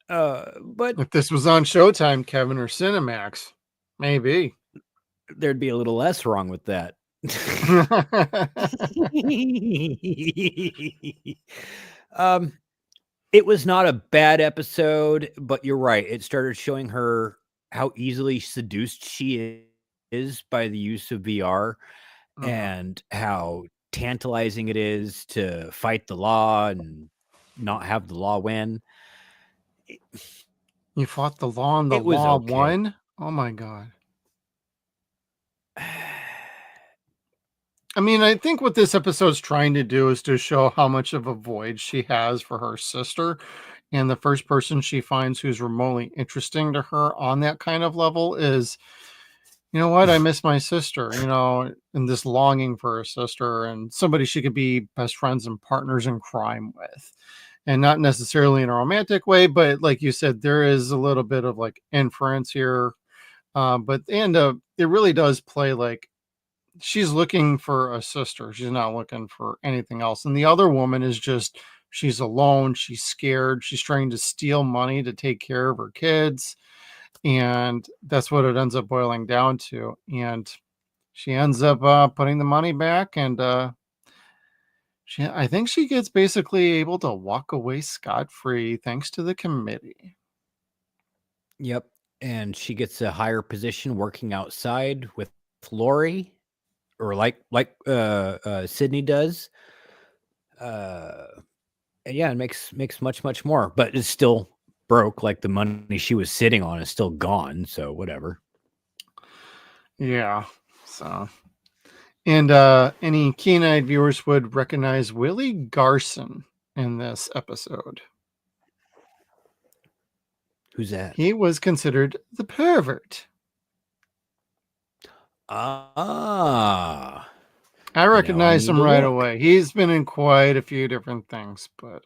But if this was on Showtime, Kevin, or Cinemax, maybe there'd be a little less wrong with that. It was not a bad episode, but you're right. It started showing her how easily seduced she is by the use of VR and how tantalizing it is to fight the law and not have the law win. You fought the law and the It was law okay. won? Oh my god. I mean, I think what this episode's trying to do is to show how much of a void she has for her sister. And the first person she finds who's remotely interesting to her on that kind of level is, you know what, I miss my sister, and this longing for a sister and somebody she could be best friends and partners in crime with. And not necessarily in a romantic way, but like you said, there is a little bit of like inference here. It really does play like she's looking for a sister. She's not looking for anything else. And the other woman is just, she's alone. She's scared. She's trying to steal money to take care of her kids. And that's what it ends up boiling down to. And she ends up putting the money back. And I think she gets basically able to walk away scot-free thanks to the committee. Yep. And she gets a higher position working outside with Lori, or like Sydney does. And yeah, it makes much more, but it's still broke. Like the money she was sitting on is still gone. So whatever. Yeah. So, and any keen-eyed viewers would recognize Willie Garson in this episode. Who's that? He was considered the pervert. Ah. I recognized him right look. away. He's been in quite a few different things, but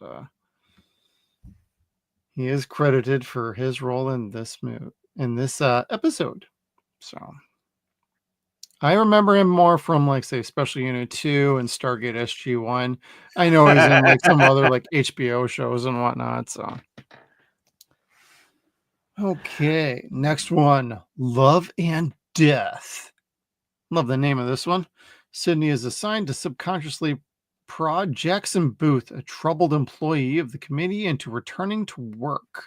he is credited for his role in this episode. So I remember him more from like say Special Unit 2 and Stargate SG-1. I know he's in like some other like HBO shows and whatnot. So okay, next one, Love and Death. Love the name of this one. Sydney is assigned to subconsciously prod Jackson Booth, a troubled employee of the committee, into returning to work.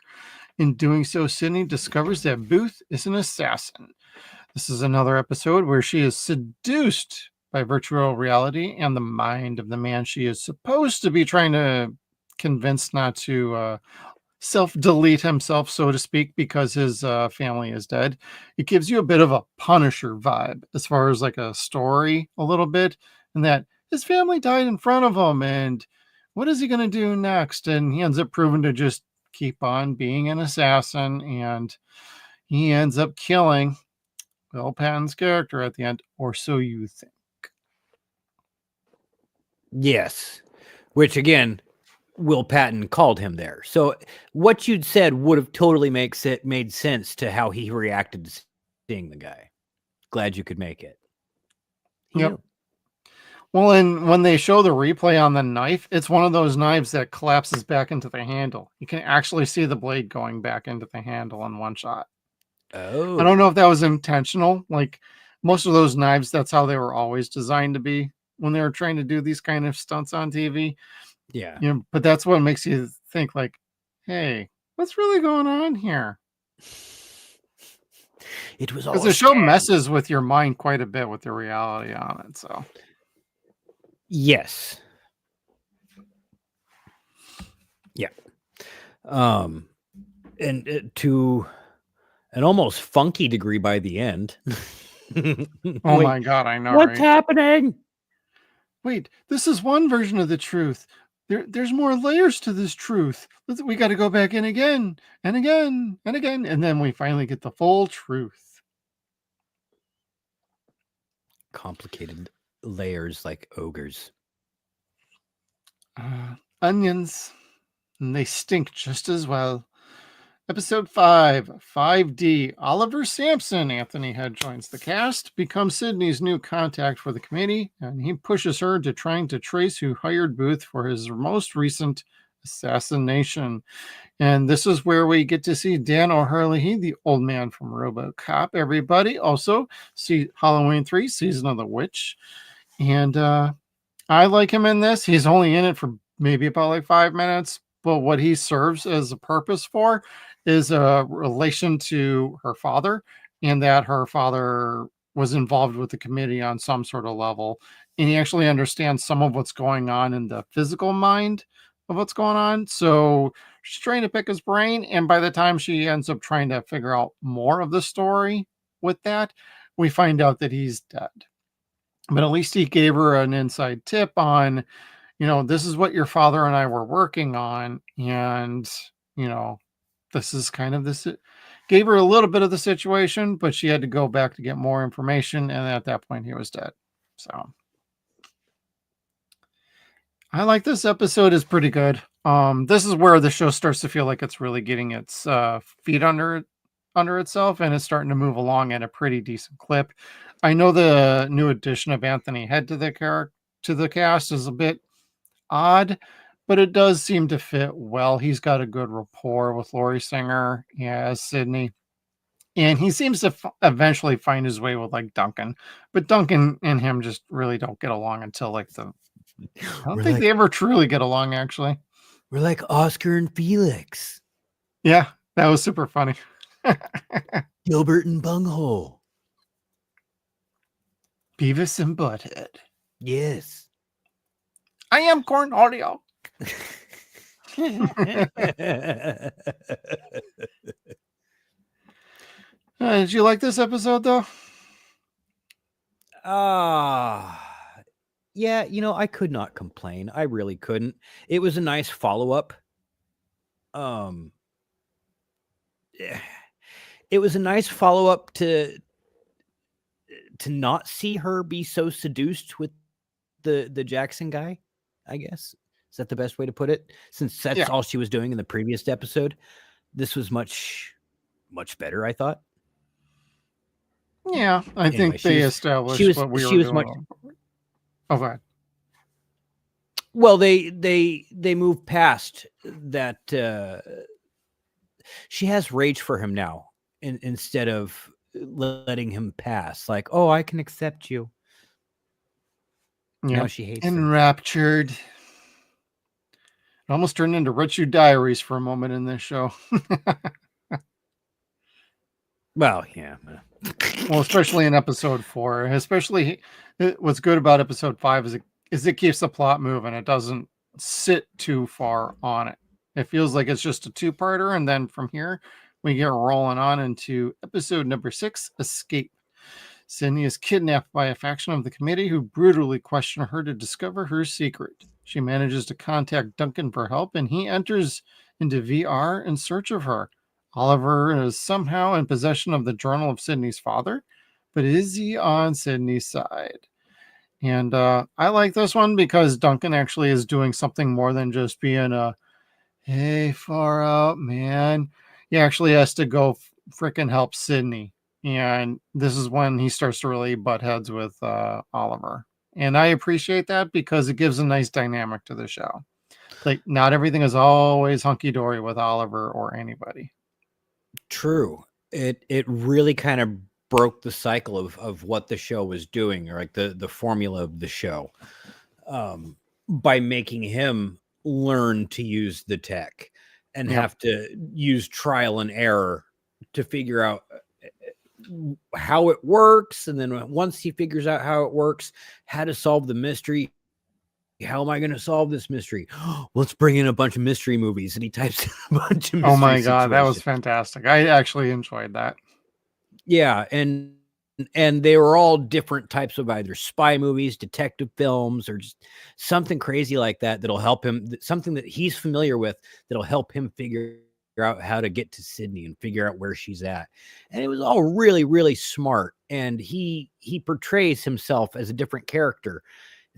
In doing so, Sydney discovers that Booth is an assassin. This is another episode where she is seduced by virtual reality and the mind of the man she is supposed to be trying to convince not to self-delete himself, so to speak, because his family is dead. It gives you a bit of a Punisher vibe as far as like a story a little bit, and that his family died in front of him, and what is he going to do next? And he ends up proving to just keep on being an assassin, and he ends up killing Will Patton's character at the end, or so you think. Yes. Which again, Will Patton called him there. So what you'd said would have totally made sense to how he reacted to seeing the guy. Glad you could make it. Yep. Well, and when they show the replay on the knife, it's one of those knives that collapses back into the handle. You can actually see the blade going back into the handle in one shot. Oh. I don't know if that was intentional. Like most of those knives, that's how they were always designed to be when they were trying to do these kind of stunts on TV. Yeah. But that's what makes you think like, hey, what's really going on here? It was all because the show messes with your mind quite a bit with the reality on it. So yes. Yeah. And to an almost funky degree by the end. Oh my God, I know. What's happening? Wait, this is one version of the truth. There's more layers to this truth. We got to go back in again and again and again. And then we finally get the full truth. Complicated layers like ogres. Onions. And they stink just as well. Episode 5, 5D. Oliver Sampson, Anthony Head, joins the cast, becomes Sydney's new contact for the committee, and he pushes her to trying to trace who hired Booth for his most recent assassination. And this is where we get to see Dan O'Herlihy, the old man from RoboCop, everybody. Also, see Halloween 3, Season of the Witch. And I like him in this. He's only in it for maybe about like 5 minutes, but what he serves as a purpose for is a relation to her father, and that her father was involved with the committee on some sort of level. And he actually understands some of what's going on in the physical mind of what's going on. So she's trying to pick his brain. And by the time she ends up trying to figure out more of the story with that, we find out that he's dead. But at least he gave her an inside tip on, this is what your father and I were working on. And, this is kind of this. Gave her a little bit of the situation, but she had to go back to get more information. And at that point, he was dead. So I like this episode. Is pretty good. This is where the show starts to feel like it's really getting its feet under itself, and it's starting to move along at a pretty decent clip. I know the new addition of Anthony Head to the cast is a bit odd, but it does seem to fit well. He's got a good rapport with Laurie Singer as Sydney. And he seems to eventually find his way with like Duncan, but Duncan and him just really don't get along until like I don't think they ever truly get along, actually. We're like Oscar and Felix. Yeah, that was super funny. Gilbert and Bunghole. Beavis and Butthead. Yes. I am Cornholio. Did you like this episode, though? Yeah, I could not complain. I really couldn't. It was a nice follow-up. It was a nice follow-up to not see her be so seduced with the Jackson guy, I guess. Is that the best way to put it? Since that's all she was doing in the previous episode. This was much, much better, I thought. Yeah, I think they established what we were doing. Oh, go ahead. Well, they moved past that. She has rage for him now, instead of letting him pass. Like, oh, I can accept you. Yeah. Now she hates him. Enraptured. It almost turned into Red Shoe Diaries for a moment in this show. Well, yeah. Well, especially in episode 4. Especially what's good about episode 5 is it keeps the plot moving. It doesn't sit too far on it. It feels like it's just a 2-parter, and then from here we get rolling on into episode number 6, Escape. Sydney is kidnapped by a faction of the committee who brutally question her to discover her secret. She manages to contact Duncan for help, and he enters into VR in search of her. Oliver is somehow in possession of the journal of Sydney's father, but is he on Sydney's side? And I like this one because Duncan actually is doing something more than just being a, hey, far out, man. He actually has to go freaking help Sydney. And this is when he starts to really butt heads with Oliver. And I appreciate that because it gives a nice dynamic to the show. Like, not everything is always hunky-dory with Oliver or anybody. True. It really kind of broke the cycle of what the show was doing, or like the formula of the show, by making him learn to use the tech and have to use trial and error to figure out how it works. And then once he figures out how it works, how to solve the mystery. How am I going to solve this mystery? Let's bring in a bunch of mystery movies. And he types in a bunch of mystery Oh my God, that was situations. fantastic. I actually enjoyed that. Yeah, and they were all different types of either spy movies, detective films, or just something crazy like that that'll help him, something that he's familiar with that'll help him figure out how to get to Sydney and figure out where she's at. And it was all really, really smart. And he portrays himself as a different character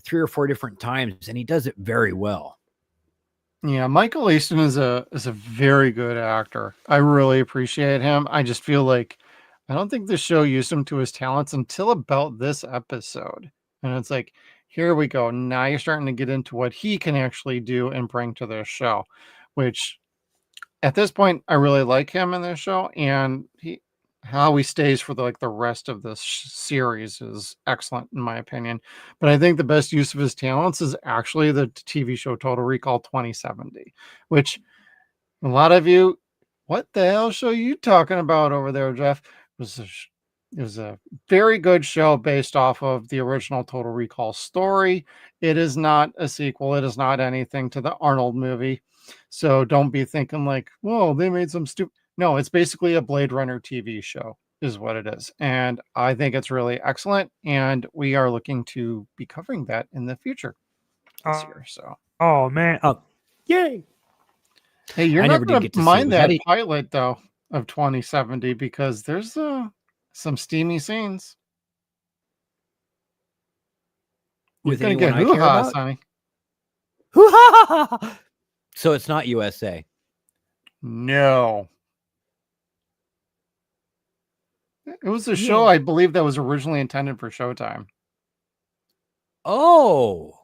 3 or 4 different times, and he does it very well. Yeah, Michael Easton is a very good actor. I really appreciate him. I just feel like I don't think the show used him to his talents until about this episode. And it's like, here we go. Now you're starting to get into what he can actually do and bring to this show, which at this point, I really like him in this show. And how he stays for the rest of this series is excellent, in my opinion. But I think the best use of his talents is actually the TV show Total Recall 2070, which a lot of you, what the hell show are you talking about over there, Jeff? Was It was a very good show based off of the original Total Recall story. It is not a sequel. It is not anything to the Arnold movie. So don't be thinking like, whoa, they made some stupid. No, it's basically a Blade Runner TV show is what it is. And I think it's really excellent. And we are looking to be covering that in the future this year. So, Oh man. Yay. hey, you're I not never did going get to to see mind it. How that do you- pilot though of 2070 because there's some steamy scenes. You're with gonna get anyone I care hoo-ha, about? Sonny. Hoo-ha! So it's not USA. No. It was a show, Yeah. I believe, that was originally intended for Showtime. Oh.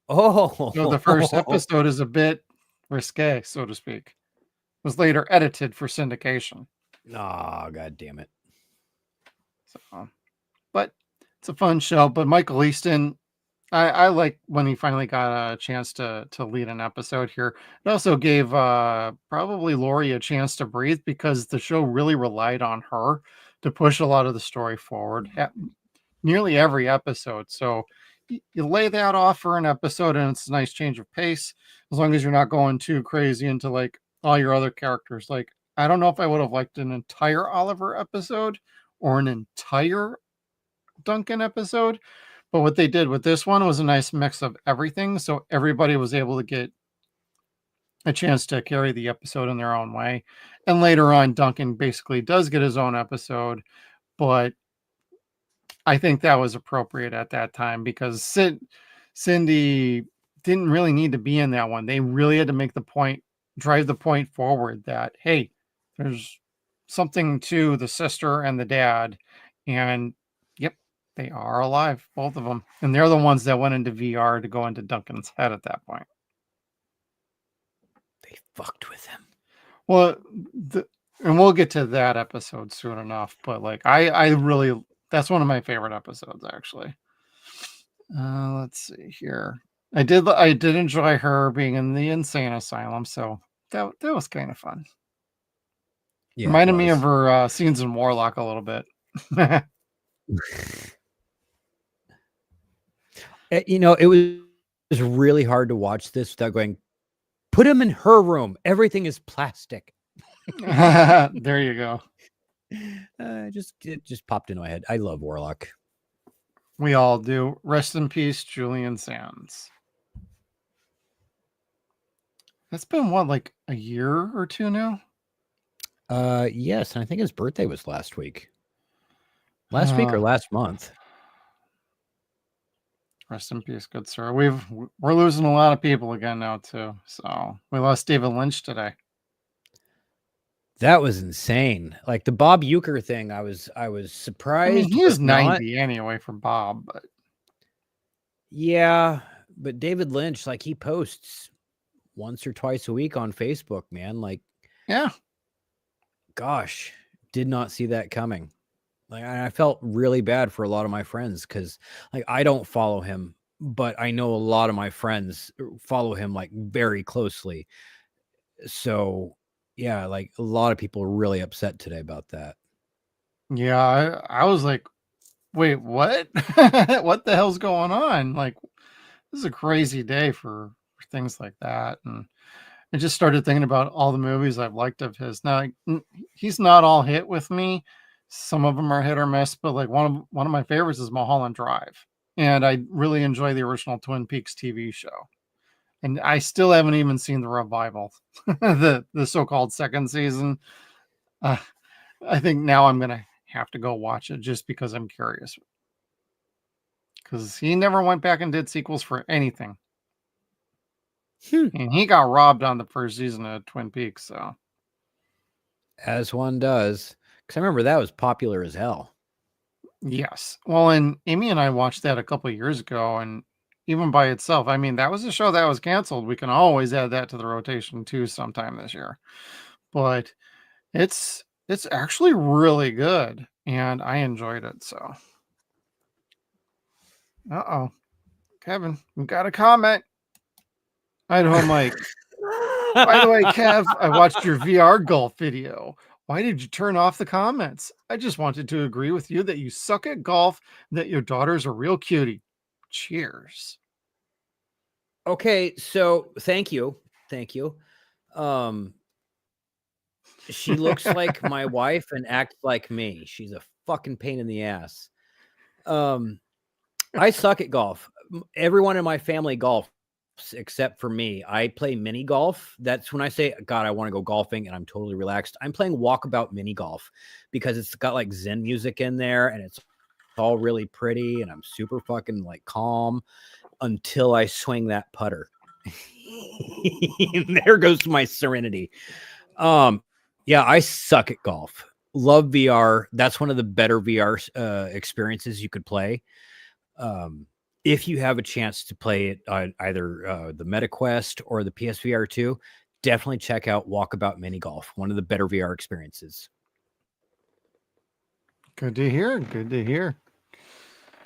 So the first Oh. episode is a bit risque, so to speak. It was later edited for syndication. Oh, God damn it. So, but it's a fun show. But Michael Easton, I like when he finally got a chance to lead an episode here. It also gave probably Lori a chance to breathe because the show really relied on her to push a lot of the story forward at nearly every episode. So you lay that off for an episode and it's a nice change of pace as long as you're not going too crazy into like all your other characters. Like, I don't know if I would have liked an entire Oliver episode or an entire Duncan episode, but what they did with this one was a nice mix of everything. So everybody was able to get a chance to carry the episode in their own way. And later on, Duncan basically does get his own episode, but I think that was appropriate at that time because Cindy didn't really need to be in that one. They really had to make the point, drive the point forward that, hey, there's something to the sister and the dad. And yep, they are alive, both of them. And they're the ones that went into VR to go into Duncan's head at that point. They fucked with him. Well, and we'll get to that episode soon enough. But like, I really, that's one of my favorite episodes, actually. Let's see here. I did enjoy her being in the insane asylum, so that was kind of fun. Yeah, Reminded me of her scenes in Warlock a little bit. You know, it was really hard to watch this without going, put him in her room. Everything is plastic. There you go. It just popped into my head. I love Warlock. We all do. Rest in peace, Julian Sands. That's been what, like a year or two now? Yes, and I think his birthday was last week. Last week or last month. Rest in peace, good sir. We're losing a lot of people again now too. So we lost David Lynch today. That was insane. Like the Bob Euchre thing, I was surprised. I mean, he was but not. 90 anyway for Bob, but Yeah, but David Lynch, like he posts once or twice a week on Facebook, man. Like, yeah. Gosh, did not see that coming. Like I felt really bad for a lot of my friends because like I don't follow him, but I know a lot of my friends follow him like very closely. So yeah, like a lot of people are really upset today about that. Yeah, I was like, wait, what? What the hell's going on? Like, this is a crazy day for things like that. And I just started thinking about all the movies I've liked of his. Now, he's not all hit with me. Some of them are hit or miss, but like one of my favorites is Mulholland Drive. And I really enjoy the original Twin Peaks TV show. And I still haven't even seen the revival, the so-called second season. I think now I'm going to have to go watch it just because I'm curious. Because he never went back and did sequels for anything. And he got robbed on the first season of Twin Peaks. So, as one does, because I remember that was popular as hell. Yes. Well, and Amy and I watched that a couple of years ago, and even by itself, I mean, that was a show that was canceled. We can always add that to the rotation too sometime this year. But it's actually really good, and I enjoyed it. So, Kevin, we got a comment. Idaho Mike. By the way, Kev, I watched your VR golf video. Why did you turn off the comments? I just wanted to agree with you that you suck at golf and that your daughter's a real cutie. Cheers. Okay, so thank you. She looks like my wife and acts like me. She's a fucking pain in the ass. I suck at golf. Everyone in my family golfs except for me. I play mini golf. That's when I say, God, I want to go golfing and I'm totally relaxed. I'm playing walkabout mini golf because it's got like Zen music in there and it's all really pretty and I'm super fucking like calm until I swing that putter. There goes my serenity. Yeah, I suck at golf. Love VR. That's one of the better VR experiences you could play. If you have a chance to play it on either the MetaQuest or the PSVR 2, definitely check out Walkabout Mini Golf. One of the better VR experiences. Good to hear. Good to hear.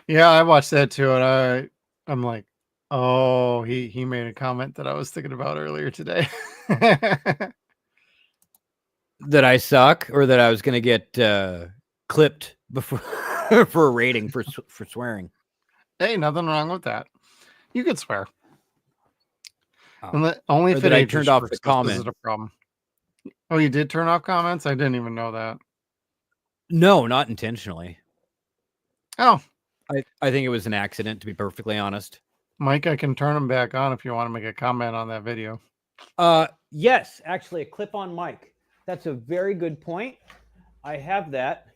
Yeah, I watched that too, and I'm like, oh, he made a comment that I was thinking about earlier today. That I suck, or that I was going to get clipped before for a rating for swearing. Hey, nothing wrong with that. You could swear. Oh. Only if I turned off the comment. Is it a problem? Oh, you did turn off comments? I didn't even know that. No, not intentionally. Oh. I think it was an accident, to be perfectly honest. Mike, I can turn them back on if you want to make a comment on that video. Yes, actually, a clip-on mic. That's a very good point. I have that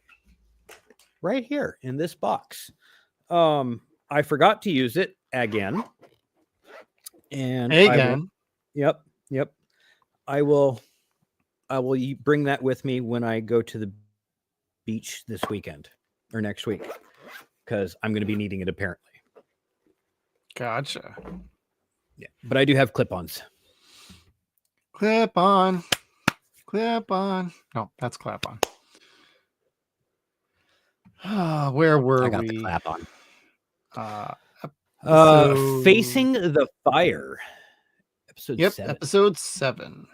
right here in this box. I forgot to use it again. And again. Yep. I will bring that with me when I go to the beach this weekend or next week, because I'm going to be needing it apparently. Gotcha. Yeah, but I do have clip-ons. Clip-on. No, that's clap-on. Where were we? I got the clap-on. Facing the Fire. Episode 7. Episode 7.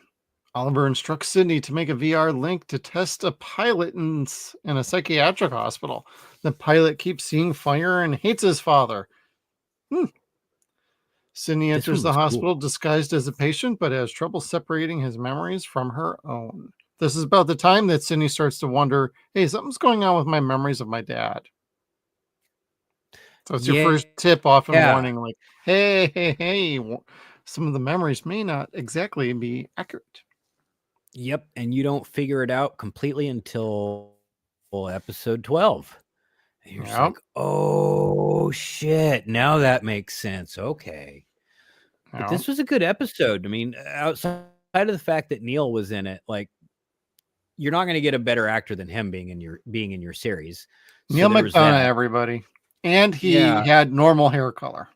Oliver instructs Sydney to make a VR link to test a pilot in a psychiatric hospital. The pilot keeps seeing fire and hates his father. Sydney enters the hospital disguised as a patient, but has trouble separating his memories from her own. This is about the time that Sydney starts to wonder, hey, something's going on with my memories of my dad. So it's your first tip off in warning, like, hey, some of the memories may not exactly be accurate. Yep, and you don't figure it out completely until episode 12. And you're just like, oh, shit, now that makes sense. Okay. But this was a good episode. I mean, outside of the fact that Neil was in it, like, you're not going to get a better actor than him being in your series. Neil McDonough, everybody. And he had normal hair color.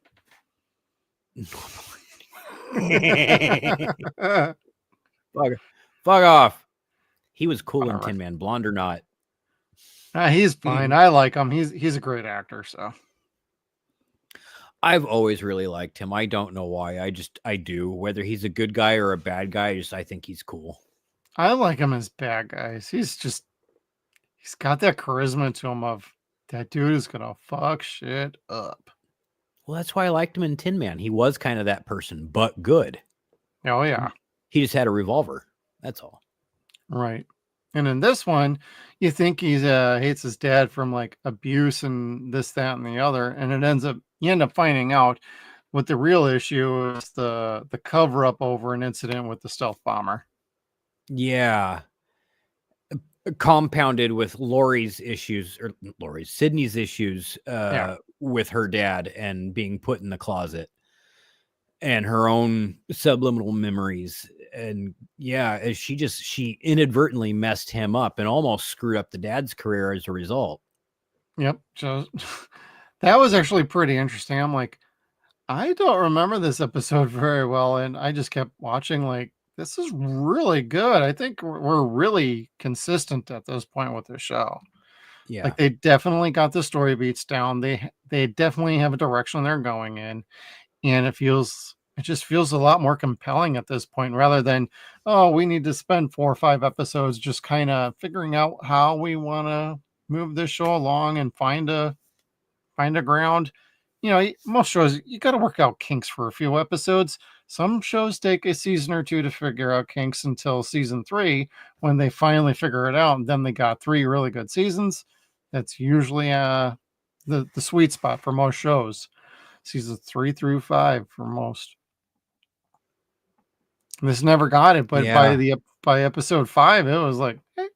Fuck off. He was cool in Tin Man, blonde or not. He's fine. I like him. He's a great actor, so. I've always really liked him. I don't know why. I do. Whether he's a good guy or a bad guy, I think he's cool. I like him as bad guys. He's got that charisma to him of that dude is gonna fuck shit up. Well, that's why I liked him in Tin Man. He was kind of that person, but good. Oh yeah. He just had a revolver. That's all. Right. And in this one, you think he hates his dad from like abuse and this, that, and the other, and you end up finding out what the real issue is: the cover up over an incident with the stealth bomber. Yeah. Compounded with Sydney's issues with her dad and being put in the closet and her own subliminal memories. And yeah, she inadvertently messed him up and almost screwed up the dad's career as a result. Yep. So that was actually pretty interesting. I'm like, I don't remember this episode very well. And I just kept watching like, this is really good. I think we're really consistent at this point with the show. Yeah. Like they definitely got the story beats down. They definitely have a direction they're going in. And it feels it just feels a lot more compelling at this point rather than, oh, we need to spend 4 or 5 episodes just kind of figuring out how we want to move this show along and find a ground. Most shows, you got to work out kinks for a few episodes. Some shows take a season or 2 to figure out kinks until season 3 when they finally figure it out. And then they got 3 really good seasons. That's usually the sweet spot for most shows. Seasons 3 through 5 for most. This never got it, but by episode 5, it was like, hey,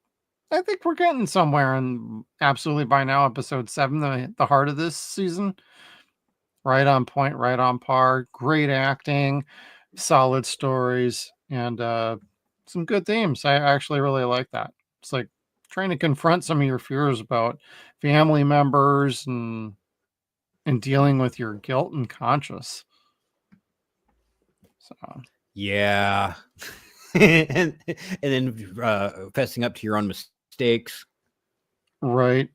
I think we're getting somewhere. And absolutely by now, episode 7, the heart of this season, right on point, right on par, great acting, solid stories, and some good themes. I actually really like that. It's like trying to confront some of your fears about family members and dealing with your guilt and conscience. So yeah. and then fessing up to your own mistakes. Right.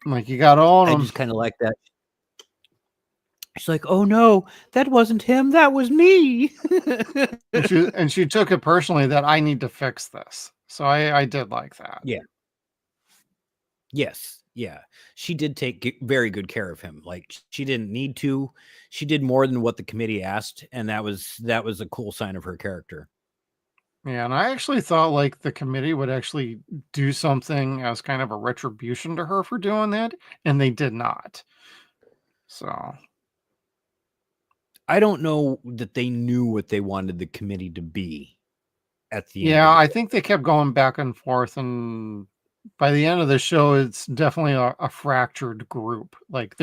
Like you got all of them. I just kind of like that. She's like, oh no, that wasn't him. That was me. and she took it personally that I need to fix this. So I did like that. Yeah. Yes. Yeah. She did take very good care of him. Like she didn't need to. She did more than what the committee asked. And that was a cool sign of her character. Yeah. And I actually thought like the committee would actually do something as kind of a retribution to her for doing that. And they did not. So I don't know that they knew what they wanted the committee to be at the end. Yeah, I think they kept going back and forth, and by the end of the show, it's definitely a fractured group. Like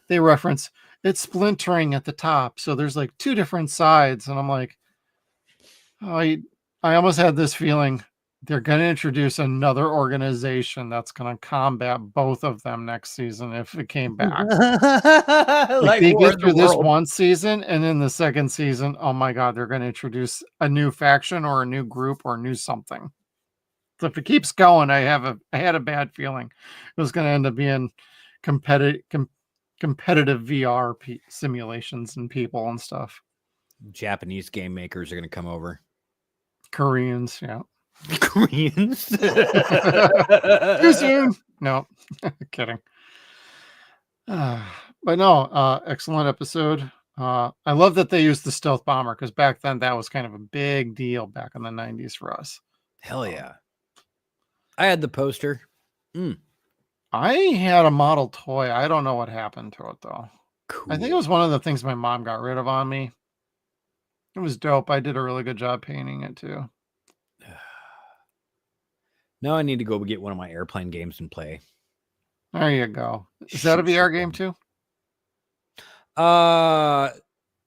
they reference it's splintering at the top, so there's like 2 different sides, and I'm like, oh, I almost had this feeling they're going to introduce another organization that's going to combat both of them next season if it came back. Like they get through this one season, and then the second season, oh my God, they're going to introduce a new faction or a new group or a new something. So if it keeps going, I had a bad feeling it was going to end up being competitive VR simulations and people and stuff. Japanese game makers are going to come over. Koreans, yeah. Koreans. Too soon. No, kidding. But no, excellent episode. I love that they used the stealth bomber because back then that was kind of a big deal back in the 90s for us. Hell yeah. I had the poster. I had a model toy. I don't know what happened to it though. Cool. I think it was one of the things my mom got rid of on me. It was dope. I did a really good job painting it too. Now I need to go get one of my airplane games and play. There you go. Is that a VR game too?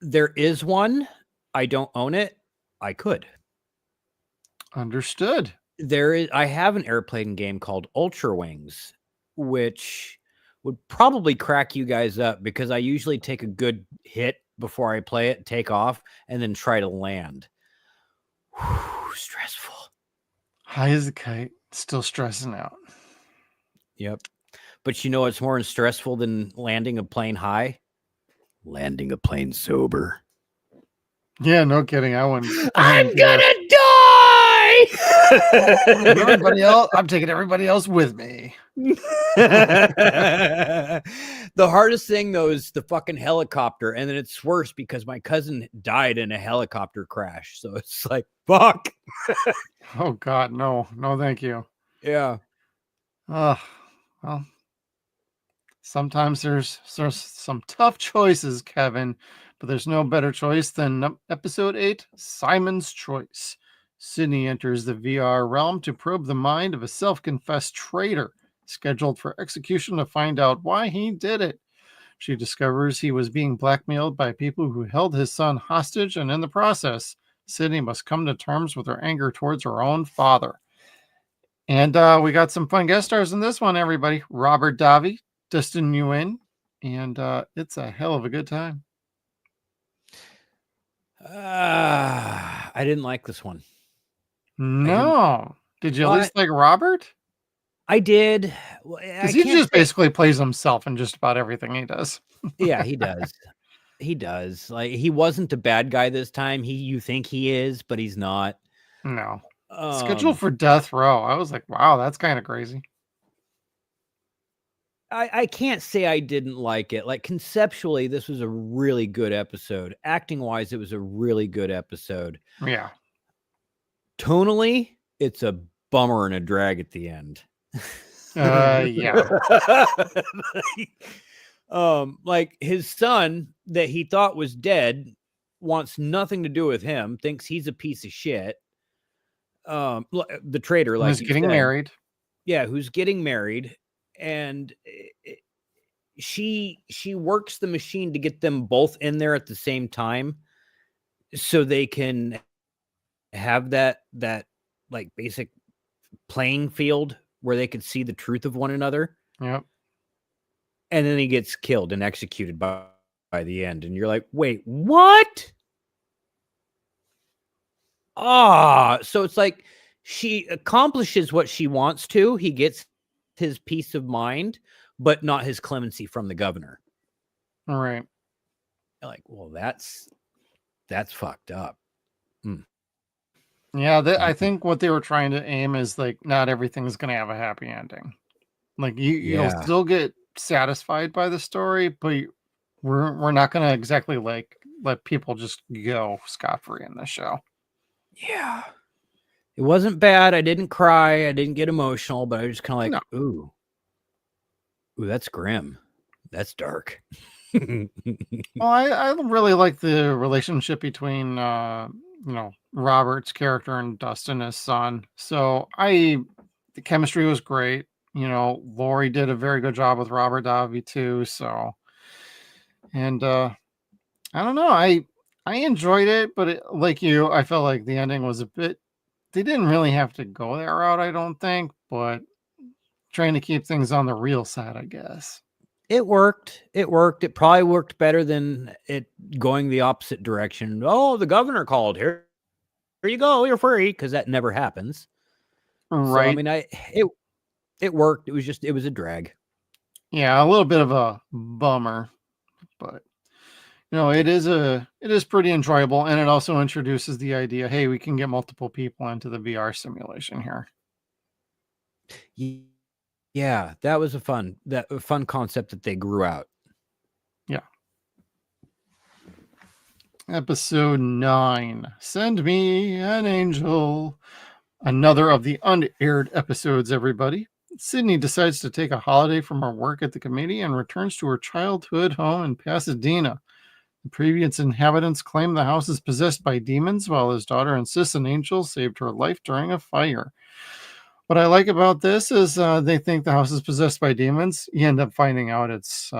There is one. I don't own it. I could. Understood. I have an airplane game called Ultra Wings, which would probably crack you guys up because I usually take a good hit before I play it, take off, and then try to land. Whew, stressful. High as a kite, still stressing out. Yep. But you know what's more stressful than landing a plane high? Landing a plane sober. Yeah, no kidding. I wouldn't. I'm gonna die! Everybody else, I'm taking everybody else with me. The hardest thing though is the fucking helicopter, and then it's worse because my cousin died in a helicopter crash, so it's like fuck. Oh God, no, thank you. Yeah. Well, sometimes there's some tough choices, Kevin, but there's no better choice than episode 8, Simon's Choice. Sydney enters the VR realm to probe the mind of a self-confessed traitor scheduled for execution to find out why he did it. She discovers he was being blackmailed by people who held his son hostage, and in the process, Sydney must come to terms with her anger towards her own father. And we got some fun guest stars in this one, everybody. Robert Davi, Dustin Nguyen, and it's a hell of a good time. I didn't like this one. No. Did you at least like Robert? I did. Because he just basically plays himself in just about everything he does. Yeah, he does. He does. Like, he wasn't a bad guy this time. You think he is, but he's not. No. Scheduled for death row. I was like, wow, that's kind of crazy. I can't say I didn't like it. Like, conceptually, this was a really good episode. Acting wise, it was a really good episode. Yeah. Tonally, it's a bummer and a drag at the end. Yeah. Like, his son that he thought was dead wants nothing to do with him, thinks he's a piece of shit. The traitor, like, who's getting married. Yeah, who's getting married. And she works the machine to get them both in there at the same time so they can have that like basic playing field where they could see the truth of one another. Yep. And then he gets killed and executed by the end. And you're like, wait, what? So it's like she accomplishes what she wants to. He gets his peace of mind, but not his clemency from the governor. All right. Like, well, that's fucked up. Yeah, I think what they were trying to aim is like not everything's going to have a happy ending. Like you'll still get satisfied by the story, but we're not going to exactly like let people just go scot-free in this show. Yeah. It wasn't bad. I didn't cry. I didn't get emotional, but I was just kind of like, ooh, that's grim. That's dark. Well, I really like the relationship between Robert's character and Dustin, his son. So the chemistry was great. Laurie did a very good job with Robert Davi too. So, and I don't know. I enjoyed it, but like you, I felt like the ending was a bit. They didn't really have to go that route, I don't think, but trying to keep things on the real side, I guess. It worked. It probably worked better than it going the opposite direction. Oh, the governor called. Here you go. You're free, because that never happens. Right. So, I mean, it worked. It was a drag. Yeah, a little bit of a bummer, but it is pretty enjoyable, and it also introduces the idea, hey, we can get multiple people into the VR simulation here. Yeah, that was a fun concept that they grew out. Yeah. Episode 9. Send me an angel. Another of the unaired episodes, everybody. Sydney decides to take a holiday from her work at the committee and returns to her childhood home in Pasadena. The previous inhabitants claim the house is possessed by demons, while his daughter insists an angel saved her life during a fire. What I like about this is they think the house is possessed by demons. You end up finding out it's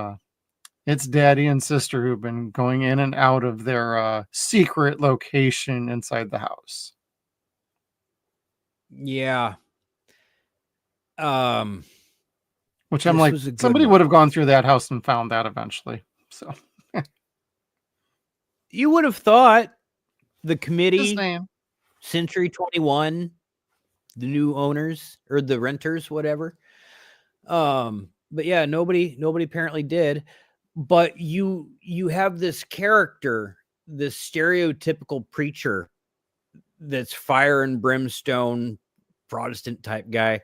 daddy and sister who've been going in and out of their secret location inside the house. Yeah. Which I'm like, somebody would have gone through that house and found that eventually. So you would have thought the committee, Just Century 21, the new owners or the renters, whatever. But yeah, nobody apparently did. But you have this character, this stereotypical preacher that's fire and brimstone Protestant type guy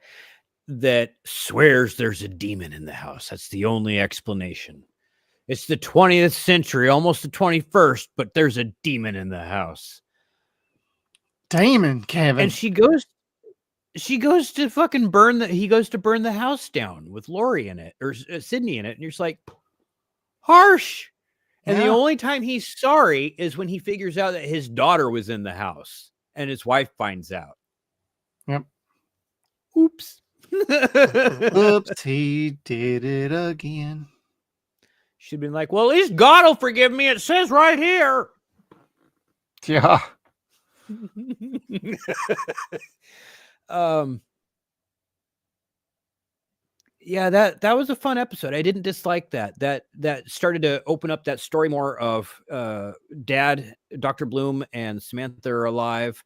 that swears there's a demon in the house. That's the only explanation. It's the 20th century, almost the 21st, but there's a demon in the house. Demon, Kevin. And she goes to fucking he goes to burn the house down with Laurie in it, or Sydney in it. And you're just like, harsh. And the only time he's sorry is when he figures out that his daughter was in the house and his wife finds out. Yep. Oops. Oops, he did it again. Should have been like, well, at least God will forgive me. It says right here. Yeah. Yeah, that was a fun episode. I didn't dislike that. That started to open up that story more of Dad, Dr. Bloom, and Samantha are alive.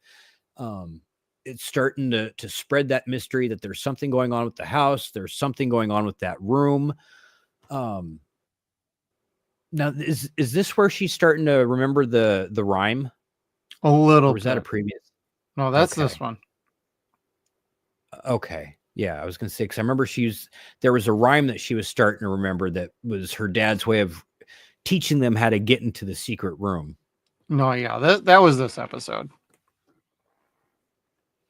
It's starting to spread that mystery that there's something going on with the house. There's something going on with that room. Now, is this where she's starting to remember the rhyme? A little. Or was that a previous? No, that's this one. Okay. Yeah, I was gonna say, because I remember there was a rhyme that she was starting to remember that was her dad's way of teaching them how to get into the secret room. No, yeah, that was this episode.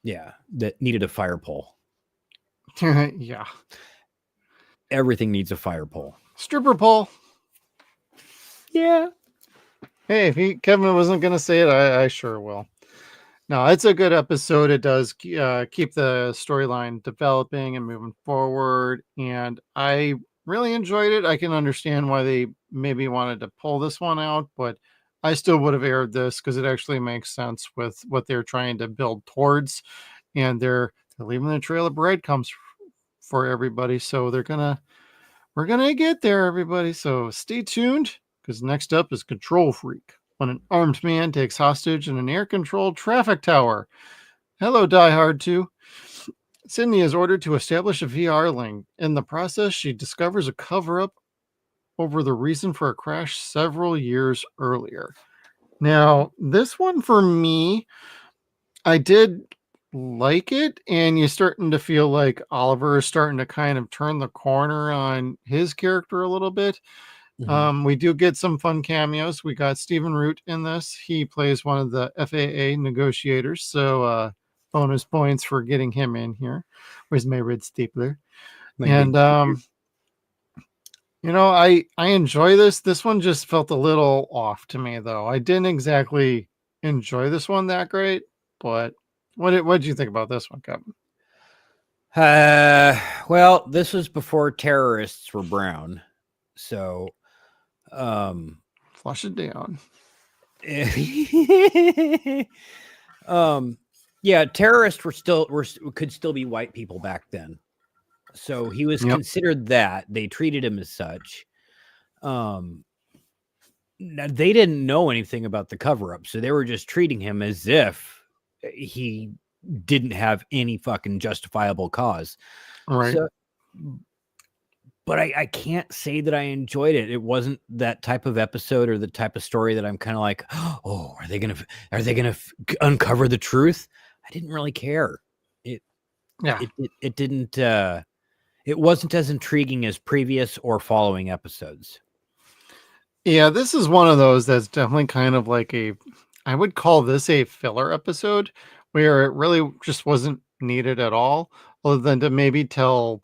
Yeah, that needed a fire pole. Yeah. Everything needs a fire pole. Stripper pole. Yeah. Hey, if Kevin wasn't going to say it, I sure will. No, it's a good episode. It does keep the storyline developing and moving forward. And I really enjoyed it. I can understand why they maybe wanted to pull this one out, but I still would have aired this because it actually makes sense with what they're trying to build towards. And they're leaving the trail of breadcrumbs for everybody. So we're going to get there, everybody. So stay tuned, because next up is Control Freak, when an armed man takes hostage in an air-controlled traffic tower. Hello, Die Hard 2. Sydney is ordered to establish a VR link. In the process, she discovers a cover-up over the reason for a crash several years earlier. Now, this one for me, I did like it, and you're starting to feel like Oliver is starting to kind of turn the corner on his character a little bit. We do get some fun cameos. We got Stephen Root in this. He plays one of the FAA negotiators, so bonus points for getting him in here. Where's my red stapler? And I enjoy this. This one just felt a little off to me, though. I didn't exactly enjoy this one that great, but what did you think about this one, Kevin? Well, this was before terrorists were brown, so flush it down. Yeah, terrorists could still be white people back then, so he was considered that. They treated him as such. Now, they didn't know anything about the cover-up, so they were just treating him as if he didn't have any fucking justifiable cause. Right. So, but I can't say that I enjoyed it. It wasn't that type of episode or the type of story that I'm kind of like, oh, are they gonna uncover the truth? I didn't really care. It didn't. It wasn't as intriguing as previous or following episodes. Yeah, this is one of those that's definitely kind of like I would call this a filler episode, where it really just wasn't needed at all, other than to maybe tell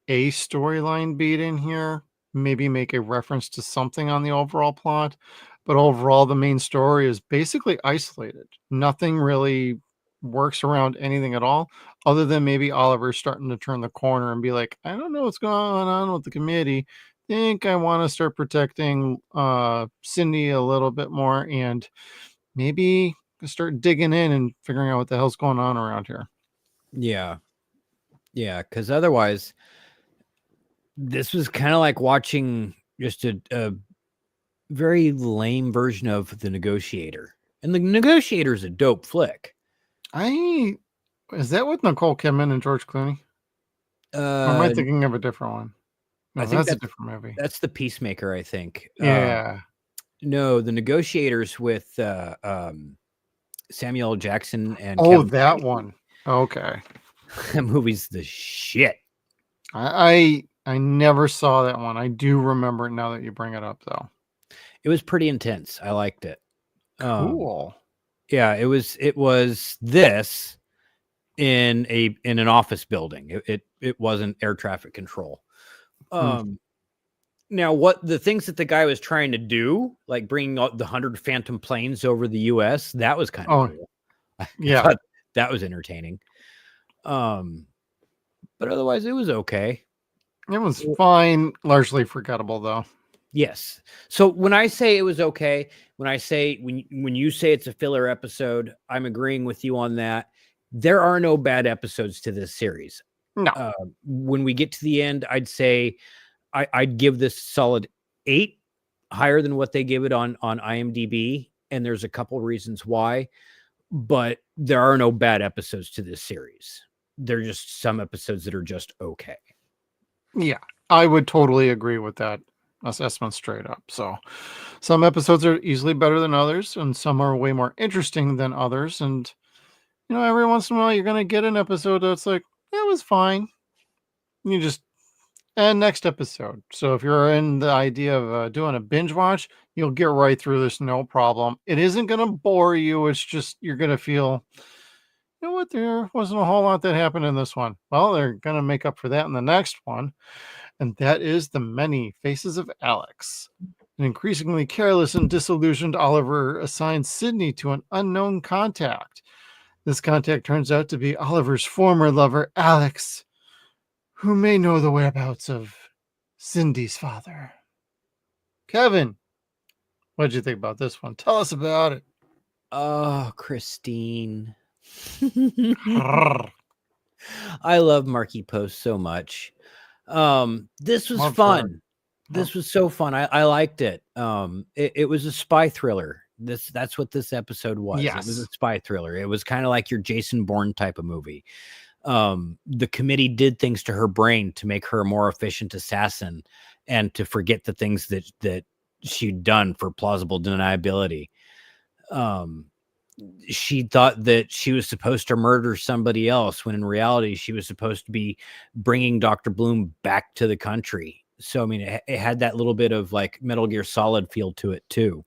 a storyline beat in here, maybe make a reference to something on the overall plot. But overall, the main story is basically isolated. Nothing really works around anything at all, other than maybe Oliver starting to turn the corner and be like, I don't know what's going on with the committee. Think I want to start protecting Cindy a little bit more, and maybe start digging in and figuring out what the hell's going on around here. Yeah, because otherwise, this was kind of like watching just a very lame version of The Negotiator. And The Negotiator is a dope flick. Is that with Nicole Kidman and George Clooney? Or am I thinking of a different one? No, I think that's a different movie. That's The Peacemaker, I think. Yeah. No, The Negotiators with Samuel L. Jackson and Kevin that Spacey. One. Okay. That movie's the shit. I never saw that one. I do remember it now that you bring it up, though. It was pretty intense. I liked it. Cool. Yeah, it was this in an office building. It wasn't air traffic control. Now, what the things that the guy was trying to do, like bringing out the 100 Phantom planes over the U.S., that was kind of cool. Yeah, that was entertaining. But otherwise, it was okay. It was fine, largely forgettable, though. Yes. So when I say it was okay, when you say it's a filler episode, I'm agreeing with you on that. There are no bad episodes to this series. No. When we get to the end, I'd say I'd give this solid 8, higher than what they give it on IMDb. And there's a couple reasons why, but there are no bad episodes to this series. They're just some episodes that are just okay. Yeah, I would totally agree with that. assessment straight up. So some episodes are easily better than others, and some are way more interesting than others. And, every once in a while you're going to get an episode that's like, that was fine. You just, and next episode. So if you're in the idea of doing a binge watch, you'll get right through this, no problem. It isn't going to bore you. It's just, you're going to feel, you know what, there wasn't a whole lot that happened in this one. Well, they're going to make up for that in the next one. And that is The Many Faces of Alex. An increasingly careless and disillusioned Oliver assigns Sydney to an unknown contact. This contact turns out to be Oliver's former lover, Alex, who may know the whereabouts of Cindy's father. Kevin, what did you think about this one? Tell us about it. Oh, Christine. I love Marky Post so much. This was fun. This was so fun. I liked it. It was a spy thriller. That's what this episode was. Yes. It was a spy thriller. It was kind of like your Jason Bourne type of movie. The committee did things to her brain to make her a more efficient assassin and to forget the things that she'd done for plausible deniability. She thought that she was supposed to murder somebody else when in reality she was supposed to be bringing Dr. Bloom back to the country. So, I mean, it had that little bit of like Metal Gear Solid feel to it too.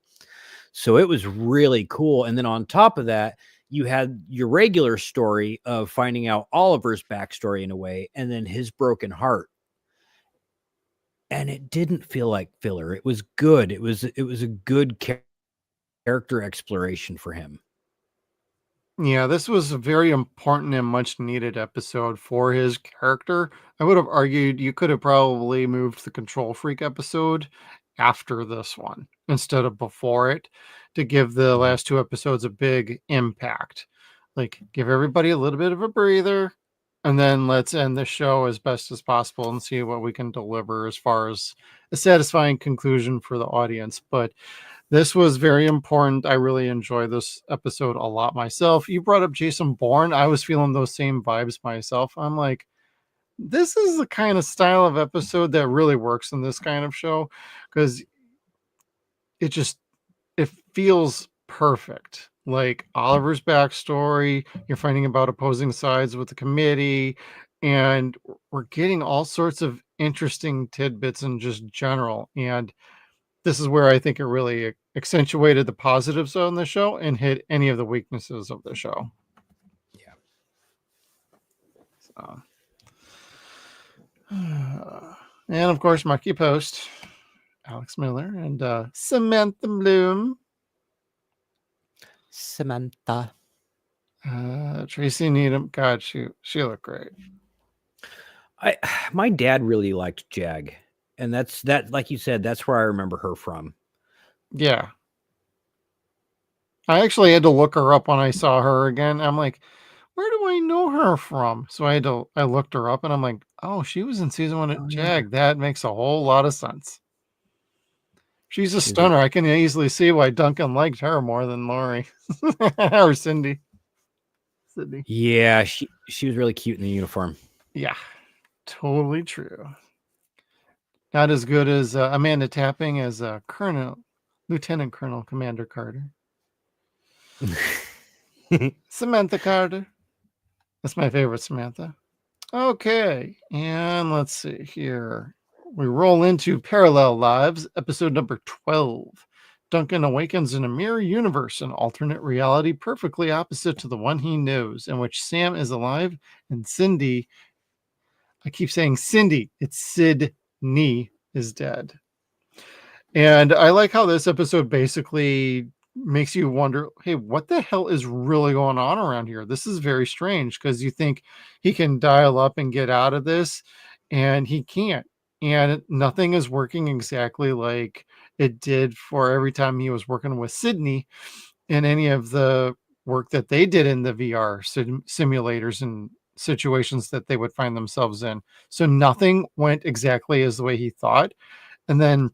So it was really cool. And then on top of that, you had your regular story of finding out Oliver's backstory in a way, and then his broken heart. And it didn't feel like filler. It was good. It was a good character exploration for him. Yeah, this was a very important and much needed episode for his character. I would have argued you could have probably moved the Control Freak episode after this one instead of before it to give the last two episodes a big impact. Like, give everybody a little bit of a breather, and then let's end the show as best as possible and see what we can deliver as far as a satisfying conclusion for the audience. But this was very important. I really enjoyed this episode a lot myself. You brought up Jason Bourne. I was feeling those same vibes myself. I'm like, this is the kind of style of episode that really works in this kind of show because it feels perfect. Like Oliver's backstory, you're finding about opposing sides with the committee, and we're getting all sorts of interesting tidbits in just general. And this is where I think it really accentuated the positives on the show and hit any of the weaknesses of the show. Yeah. So, and of course, Marky Post, Alex Miller, and Samantha Bloom. Samantha. Tracy Needham. God, she looked great. My dad really liked Jag. And that's like you said, that's where I remember her from. Yeah. I actually had to look her up when I saw her again. I'm like, where do I know her from? So I looked her up and I'm like, oh, she was in season 1 at Jag. Yeah. That makes a whole lot of sense. She's a stunner. I can easily see why Duncan liked her more than Lori or Cindy. Sydney. Yeah, she was really cute in the uniform. Yeah, totally true. Not as good as Amanda Tapping as Lieutenant Colonel Commander Carter. Samantha Carter. That's my favorite Samantha. Okay, and let's see here. We roll into Parallel Lives, episode number 12. Duncan awakens in a mirror universe, an alternate reality perfectly opposite to the one he knows, in which Sam is alive and Cindy, I keep saying Cindy, it's Sydney, is dead. And I like how this episode basically makes you wonder, hey, what the hell is really going on around here? This is very strange because you think he can dial up and get out of this, and he can't. And nothing is working exactly like it did for every time he was working with Sydney in any of the work that they did in the VR simulators and situations that they would find themselves in. So nothing went exactly as the way he thought. And then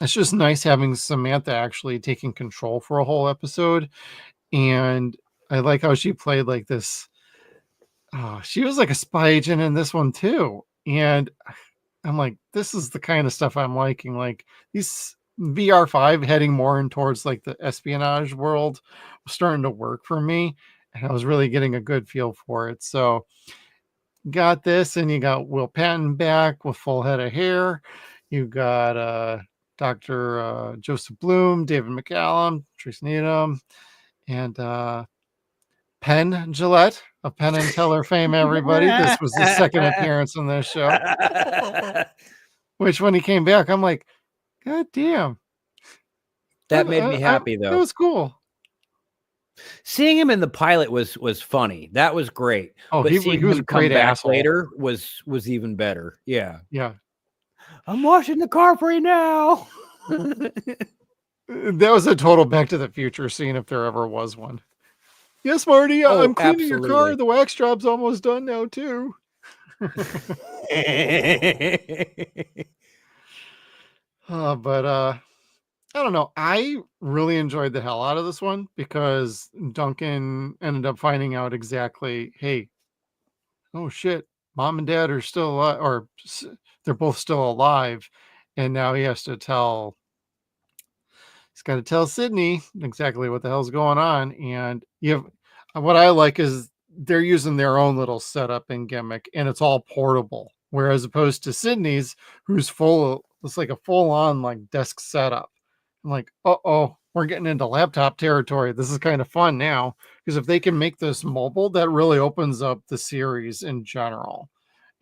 it's just nice having Samantha actually taking control for a whole episode. And I like how she played like this. She was like a spy agent in this one too. And I'm like, this is the kind of stuff I'm liking. Like these VR5 heading more in towards like the espionage world was starting to work for me. And I was really getting a good feel for it. So got this, and you got Will Patton back with full head of hair. You got Dr. Joseph Bloom, David McCallum, Trace Needham, and Penn Jillette of Penn and Teller fame, everybody. This was his second appearance on this show. Which when he came back, I'm like, God damn. That made me happy, though. It was cool. Seeing him in the pilot was funny. That was great. Oh, but he seeing was him a great come back asshole. later was even better. Yeah. Yeah. I'm washing the car for you now. That was a total Back to the Future scene if there ever was one. Yes, Marty, I'm cleaning your car. The wax job's almost done now, too. But I don't know. I really enjoyed the hell out of this one because Duncan ended up finding out exactly, hey, oh shit, mom and dad are still alive, or they're both still alive. And now he has to tell, he's got to tell Sydney exactly what the hell's going on. And what I like is they're using their own little setup and gimmick, and it's all portable. Whereas opposed to Sydney's, who's it's like a full on like desk setup. I'm like, we're getting into laptop territory. This is kind of fun now, because if they can make this mobile, that really opens up the series in general.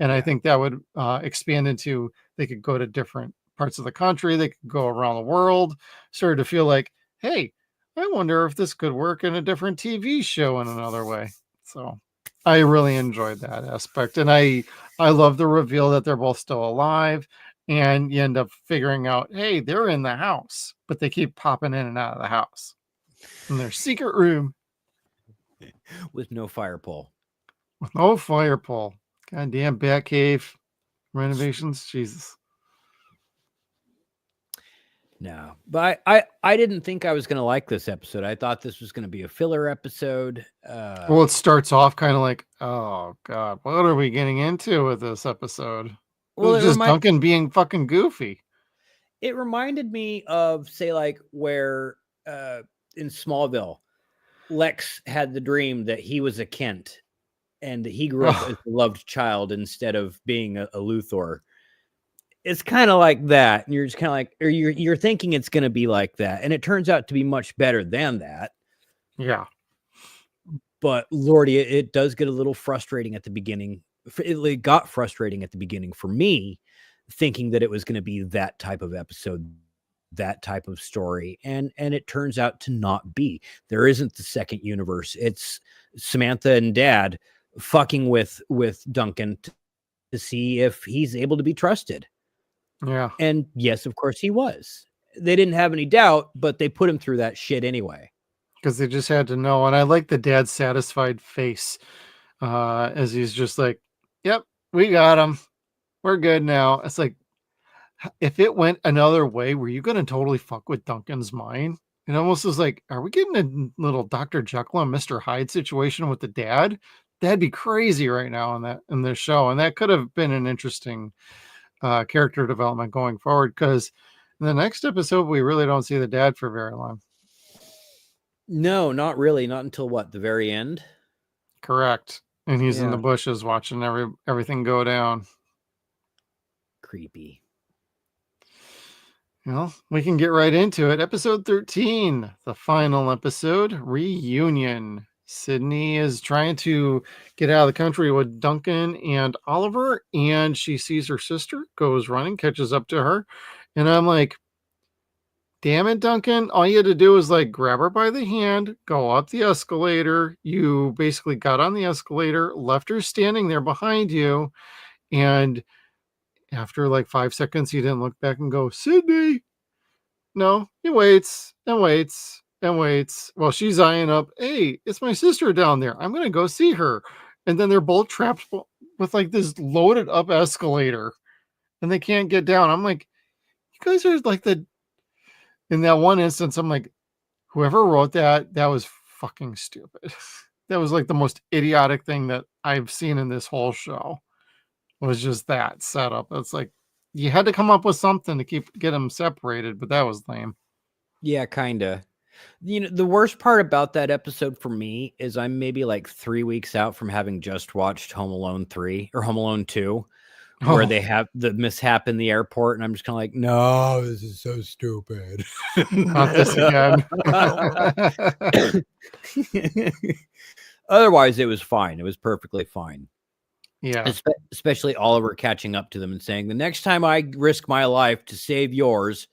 And I think that would expand into, they could go to different parts of the country. They could go around the world, started to feel like, hey, I wonder if this could work in a different TV show in another way. So I really enjoyed that aspect. And I love the reveal that they're both still alive. And you end up figuring out, hey, they're in the house, but they keep popping in and out of the house in their secret room. With no fire pole. With no fire pole. Goddamn Batcave renovations. Jesus. No, but I didn't think I was going to like this episode. I thought this was going to be a filler episode. Well, it starts off kind of like, oh God, what are we getting into with this episode? Well, it's just Duncan being fucking goofy. It reminded me of, say, like where in Smallville, Lex had the dream that he was a Kent and he grew up as a loved child instead of being a Luthor. It's kind of like that. And you're just kind of like, or you're thinking it's going to be like that. And it turns out to be much better than that. Yeah. But Lordy, it does get a little frustrating at the beginning. It got frustrating at the beginning for me, thinking that it was going to be that type of episode, that type of story. And it turns out to not be. There isn't the second universe. It's Samantha and Dad fucking with Duncan to see if he's able to be trusted. Yeah. And yes, of course he was. They didn't have any doubt, but they put him through that shit anyway. Because they just had to know. And I like the dad's satisfied face as he's just like, yep, we got him. We're good now. It's like, if it went another way, were you going to totally fuck with Duncan's mind? It almost was like, are we getting a little Dr. Jekyll and Mr. Hyde situation with the dad? That'd be crazy right now in this show. And that could have been an interesting character development going forward, because in the next episode, we really don't see the dad for very long. No, not really. Not until what? The very end? Correct. And he's in the bushes watching everything go down. Creepy. Well, we can get right into it. Episode 13, the final episode, Reunion. Sydney is trying to get out of the country with Duncan and Oliver, and she sees her sister, goes running, catches up to her. And I'm like, damn it, Duncan. All you had to do was like grab her by the hand, go up the escalator. You basically got on the escalator, left her standing there behind you. And after like 5 seconds, he didn't look back and go, Sydney. No, he waits and waits and waits. Well, she's eyeing up, hey, it's my sister down there. I'm going to go see her. And then they're both trapped with like this loaded up escalator and they can't get down. I'm like, you guys are like in that one instance, I'm like, whoever wrote that was fucking stupid. That was like the most idiotic thing that I've seen in this whole show. Was just that setup. It's like, you had to come up with something to get them separated, but that was lame. Yeah, kind of. You know, the worst part about that episode for me is I'm maybe like 3 weeks out from having just watched Home Alone 3 or Home Alone 2, where they have the mishap in the airport, and I'm just kind of like, no, this is so stupid. Not this again. Otherwise, it was fine. It was perfectly fine. Yeah. Especially Oliver catching up to them and saying, the next time I risk my life to save yours,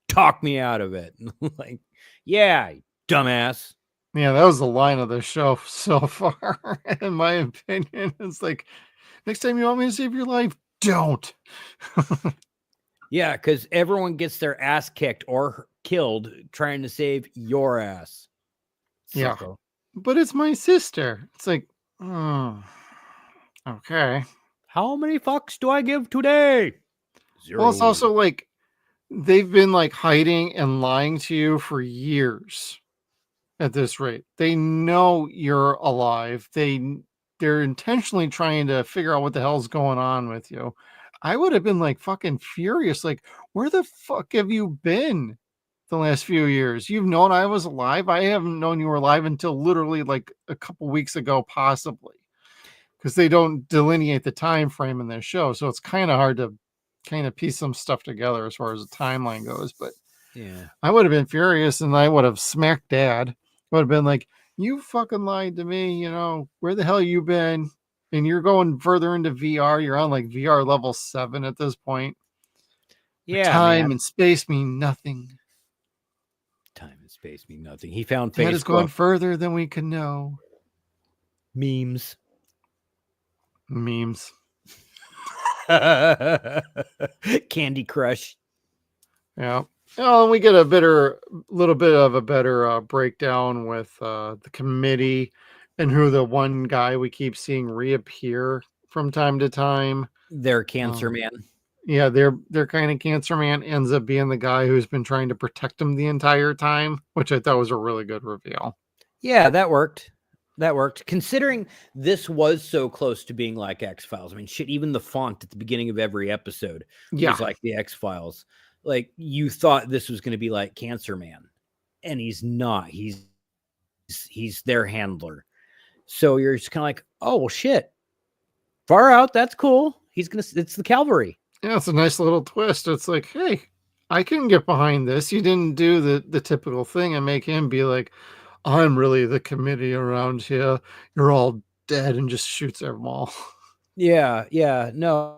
talk me out of it. Like, yeah, dumbass. Yeah, that was the line of the show so far, in my opinion. It's like, next time you want me to save your life, don't. Yeah, because everyone gets their ass kicked or killed trying to save your ass. Yeah. Sicko. But it's my sister. It's like, oh, okay. How many fucks do I give today? 0. Well, it's also like they've been like hiding and lying to you for years at this rate. They know you're alive. They're intentionally trying to figure out what the hell's going on with you. I would have been like fucking furious. Like, where the fuck have you been the last few years? You've known I was alive. I haven't known you were alive until literally like a couple weeks ago, possibly, because they don't delineate the time frame in their show. So it's kind of hard to kind of piece some stuff together as far as the timeline goes. But yeah, I would have been furious, and I would have smacked Dad. Would have been like, you fucking lied to me. You know, where the hell you been? And you're going further into VR. You're on like VR level 7 at this point. yeah. Time Man. and space mean nothing. Time and space mean nothing. He found Dad Facebook. is going further than we can know. Memes. Candy Crush. Yeah. Oh, and we get a little bit of a better breakdown with the committee and who the one guy we keep seeing reappear from time to time. Their cancer man. Yeah, their kind of cancer man ends up being the guy who's been trying to protect him the entire time, which I thought was a really good reveal. Yeah, that worked. That worked. Considering this was so close to being like X-Files. I mean, shit, even the font at the beginning of every episode was like the X-Files. Like, you thought this was going to be like Cancer Man, and he's not. He's their handler. So you're just kind of like, oh, well, shit. Far out. That's cool. It's the cavalry. Yeah, it's a nice little twist. It's like, hey, I can get behind this. You didn't do the typical thing and make him be like, I'm really the committee around here. You're all dead, and just shoots them all. Yeah. No.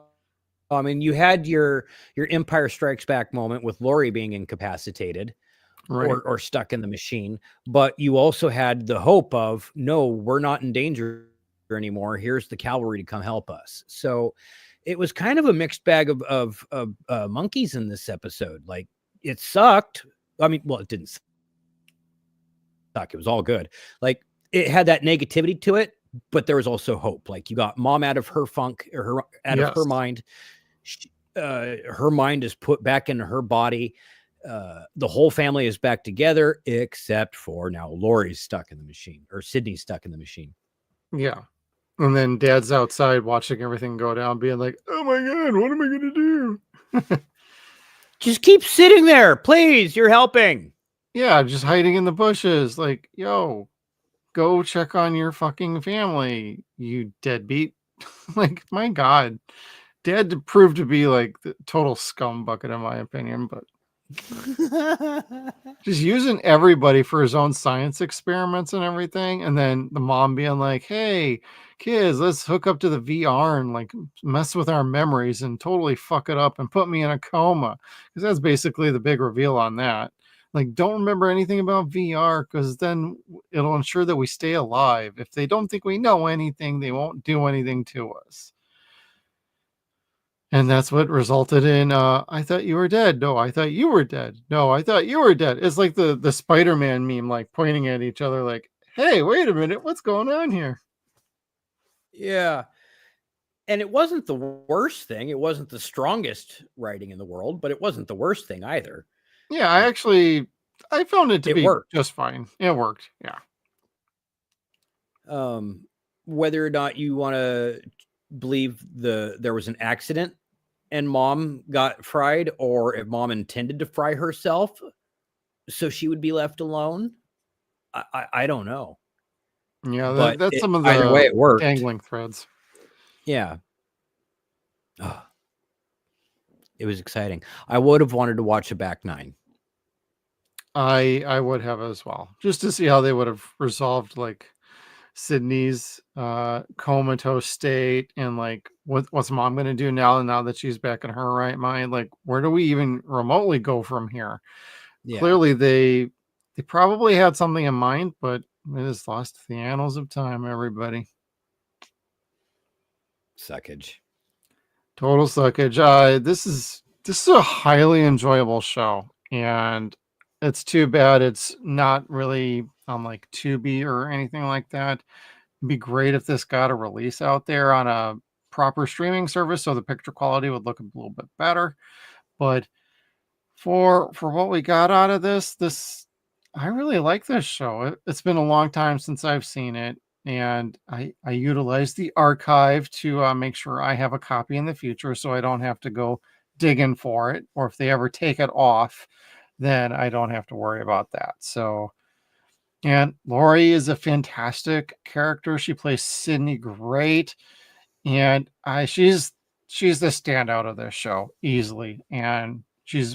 I mean, you had your Empire Strikes Back moment with Lori being incapacitated or stuck in the machine, but you also had the hope of, no, we're not in danger anymore. Here's the cavalry to come help us. So it was kind of a mixed bag of monkeys in this episode. Like, it sucked. I mean, well, it didn't suck. It was all good. Like, it had that negativity to it, but there was also hope. Like, you got Mom out of her funk, or out of her mind. Her mind is put back into her body. The whole family is back together, except for now Lori's stuck in the machine, or Sydney's stuck in the machine. Yeah. And then Dad's outside watching everything go down, being like, oh my God, what am I going to do? Just keep sitting there, please. You're helping. Yeah, just hiding in the bushes. Like, yo, go check on your fucking family, you deadbeat. Like, my God. Dad proved to be like the total scum bucket, in my opinion, but just using everybody for his own science experiments and everything. And then the mom being like, hey, kids, let's hook up to the VR and like mess with our memories and totally fuck it up and put me in a coma. Because that's basically the big reveal on that. Like, don't remember anything about VR, because then it'll ensure that we stay alive. If they don't think we know anything, they won't do anything to us. And that's what resulted in, I thought you were dead. No, I thought you were dead. No, I thought you were dead. It's like the Spider-Man meme, like pointing at each other like, hey, wait a minute, what's going on here? Yeah. And it wasn't the worst thing. It wasn't the strongest writing in the world, but it wasn't the worst thing either. Yeah, I found it to be just fine. It worked. Yeah. Whether or not you want to believe there was an accident and mom got fried, or if mom intended to fry herself so she would be left alone. I don't know. Yeah, But that's some of either way, the it worked. dangling threads. Yeah. Oh, it was exciting. I would have wanted to watch the back 9. I would have as well, just to see how they would have resolved like Sydney's comatose state, and like what's mom going to do now that she's back in her right mind. Like, where do we even remotely go from here? Yeah. Clearly they probably had something in mind, but it is lost to the annals of time, everybody. Suckage. Total suckage. This is a highly enjoyable show, and it's too bad it's not really on like Tubi or anything like that. It'd be great if this got a release out there on a proper streaming service, so the picture quality would look a little bit better. But for what we got out of this, I really like this show. It's been a long time since I've seen it, and I utilize the archive to make sure I have a copy in the future, so I don't have to go digging for it, or if they ever take it off, then I don't have to worry about that. So, and Lori is a fantastic character. She plays Sydney great, and she's the standout of this show easily, and she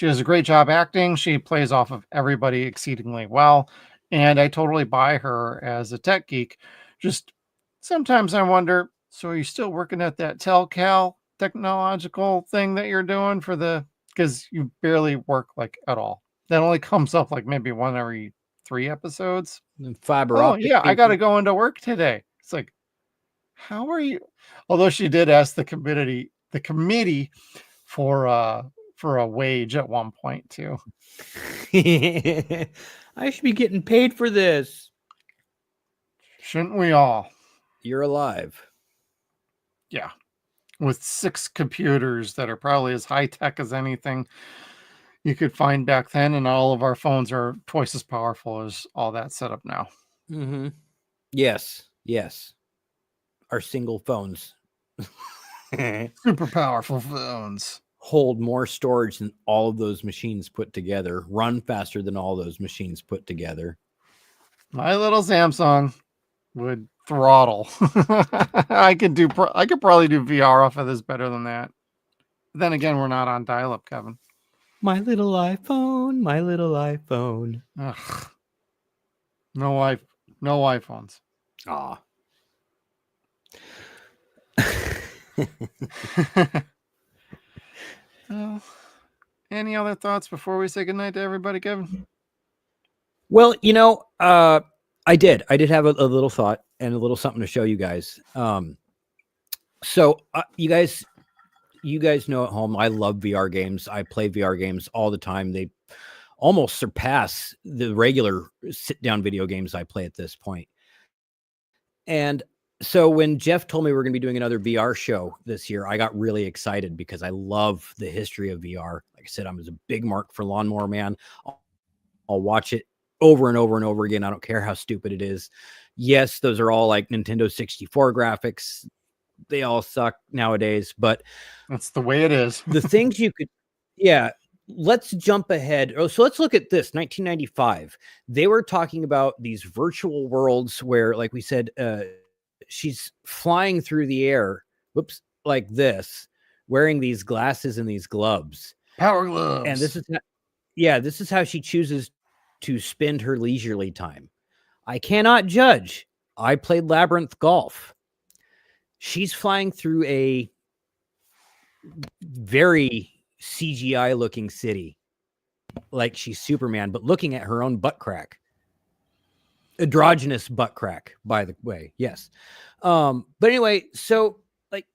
does a great job acting. She plays off of everybody exceedingly well, and I totally buy her as a tech geek. Just sometimes I wonder, so are you still working at that Telcal technological thing that you're doing for because you barely work like at all. That only comes up like maybe one every 3 episodes. And fiber Oh optic yeah, I got to people. go into work today. It's like, how are you? Although she did ask the committee for a wage at one point too. I should be getting paid for this. Shouldn't we all? You're alive. Yeah. With 6 computers that are probably as high tech as anything you could find back then, and all of our phones are twice as powerful as all that setup now. Mm-hmm. Yes. Our single phones Super powerful phones hold more storage than all of those machines put together, run faster than all those machines put together. My little Samsung would throttle. I could probably do VR off of this better than that. But then again, we're not on dial-up, Kevin. My little iPhone. Ugh. No iPhones. Ah. Oh, any other thoughts before we say goodnight to everybody, Kevin? Well, I did have a little thought and a little something to show you guys. So you guys know at home, I love VR games. I play VR games all the time. They almost surpass the regular sit-down video games I play at this point. And so when Jeff told me we're going to be doing another VR show this year, I got really excited because I love the history of VR. Like I said, I'm a big mark for Lawnmower Man. I'll watch it over and over and over again. I don't care how stupid it is. Yes, those are all like Nintendo 64 graphics. They all suck nowadays, but that's the way it is. The things you could, yeah. Let's jump ahead. Oh, so let's look at this. 1995. They were talking about these virtual worlds where, like we said, she's flying through the air, like this, wearing these glasses and these gloves, power gloves. And this is how she chooses to spend her leisurely time. I cannot judge. I played Labyrinth Golf. She's flying through a very CGI looking city, like she's Superman, but looking at her own butt crack. Androgynous butt crack, by the way. Yes. But anyway, so like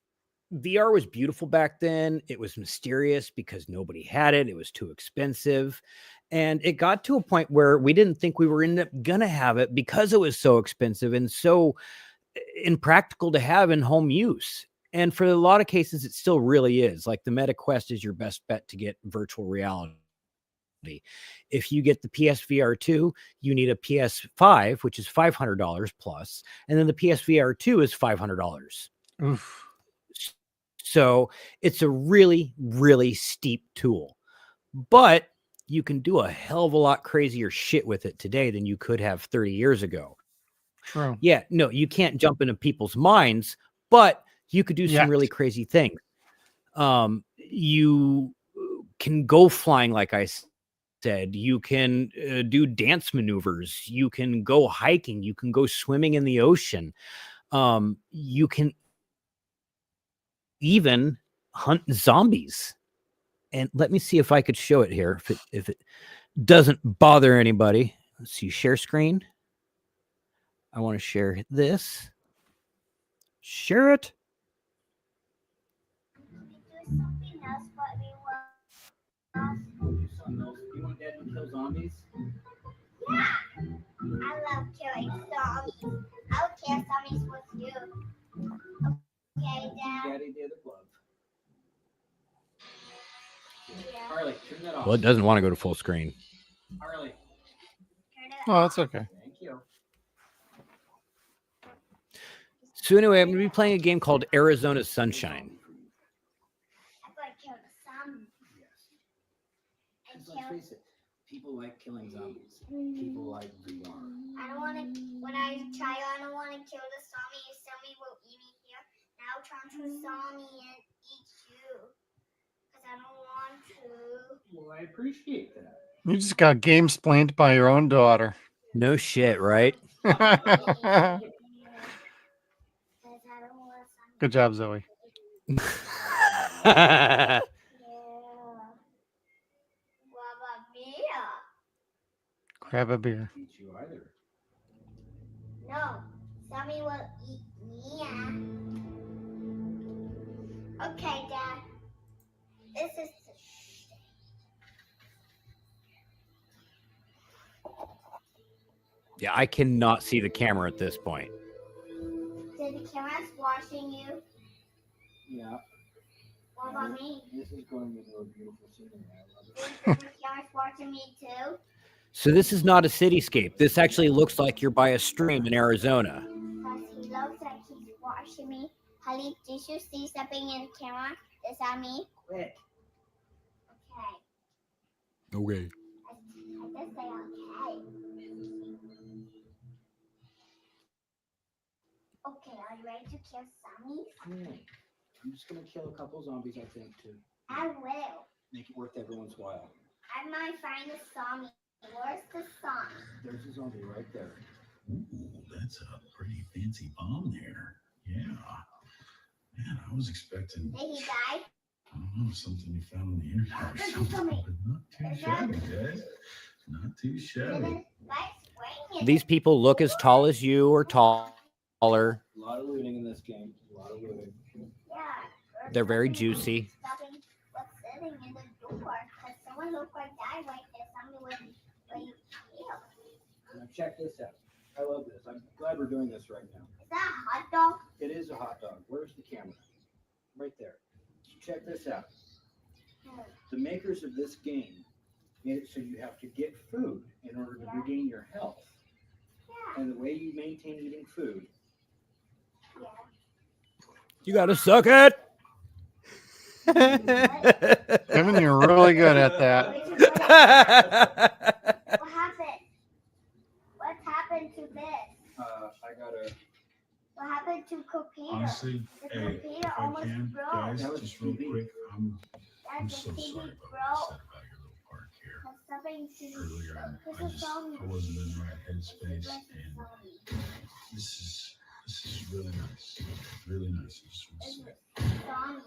VR was beautiful back then. It was mysterious because nobody had it. It was too expensive. And it got to a point where we didn't think we were gonna have it because it was so expensive and so impractical to have in home use. And for a lot of cases, it still really is. Like the Meta Quest is your best bet to get virtual reality. If you get the PSVR 2, you need a PS5, which is $500 plus, and then the PSVR 2 is $500. Oof. So it's a really, really steep tool, but you can do a hell of a lot crazier shit with it today than you could have 30 years ago. True. Yeah, no, you can't jump into people's minds, but you could do some Yet. really crazy things. You can go flying, like I said. You can do dance maneuvers. You can go hiking. You can go swimming in the ocean. You can even hunt zombies. And let me see if I could show it here. If it doesn't bother anybody. Let's see, share screen. I want to share this. Share it. You want Dad to kill zombies? Yeah, I love killing zombies. I would kill zombies with you. Okay, Dad. Daddy, the other glove. Yeah. Harley, turn that off. Well, it doesn't want to go to full screen. Harley. Turn it Oh, that's okay. Thank you. So anyway, I'm going to be playing a game called Arizona Sunshine. I'm going to kill the zombie. And Let's face it, people like killing zombies. People like VR. I don't want to, when I try, I don't want to kill the zombie. The zombie will eat me here. Now turn to zombie and eat you. Because I don't want to. Well, I appreciate that. You just got game splained by your own daughter. No shit, right? Good job, Zoe. Yeah. Grab a beer. Eat you either. No, zombie will eat me. Okay, Dad. This is the Yeah, I cannot see the camera at this point. Did the camera's watching you? Yeah. What about me? This is going into a beautiful scenery. Is the camera's watching me too? So this is not a cityscape. This actually looks like you're by a stream in Arizona. Because he looks like he's watching me. Holly, did you see something in the camera? Is that me? Quit. Okay. Okay. I did say okay. Okay, are you ready to kill zombies? I'm just gonna kill a couple zombies, I think, to I will. make it worth everyone's while. I might find a zombie. Where's the zombie? There's a zombie right there. Ooh, that's a pretty fancy bomb there. Yeah. Man, I was expecting, Did he die? I don't know, something you found on the internet or There's something. something. But not too shabby, Dad. Not too shabby. These people look as tall as you or taller. A lot of looting in this game. A lot of looting. Yeah. They're very juicy. Stopping what's sitting in the door. Because someone looked like that like this. Zombie would you kill. Now check this out. I love this. I'm glad we're doing this right now. Is that a hot dog? It is a hot dog. Where's the camera? Right there. Check this out. The makers of this game made it so you have to get food in order to regain your health. Yeah. And the way you maintain eating food, Yeah. you gotta suck it. Kevin, you're really good at that. What happened? What happened to this? I gotta. What happened to computer? Honestly, The hey, if computer I almost can, broke. guys, That was just real TV. quick, I'm That's so the TV sorry about what I broke. said about your little park here. That's something to Earlier, There's I a just, zombie. I wasn't in the right headspace, There's a and zombie. this is really nice. Really nice. I just want to say. There's a zombie.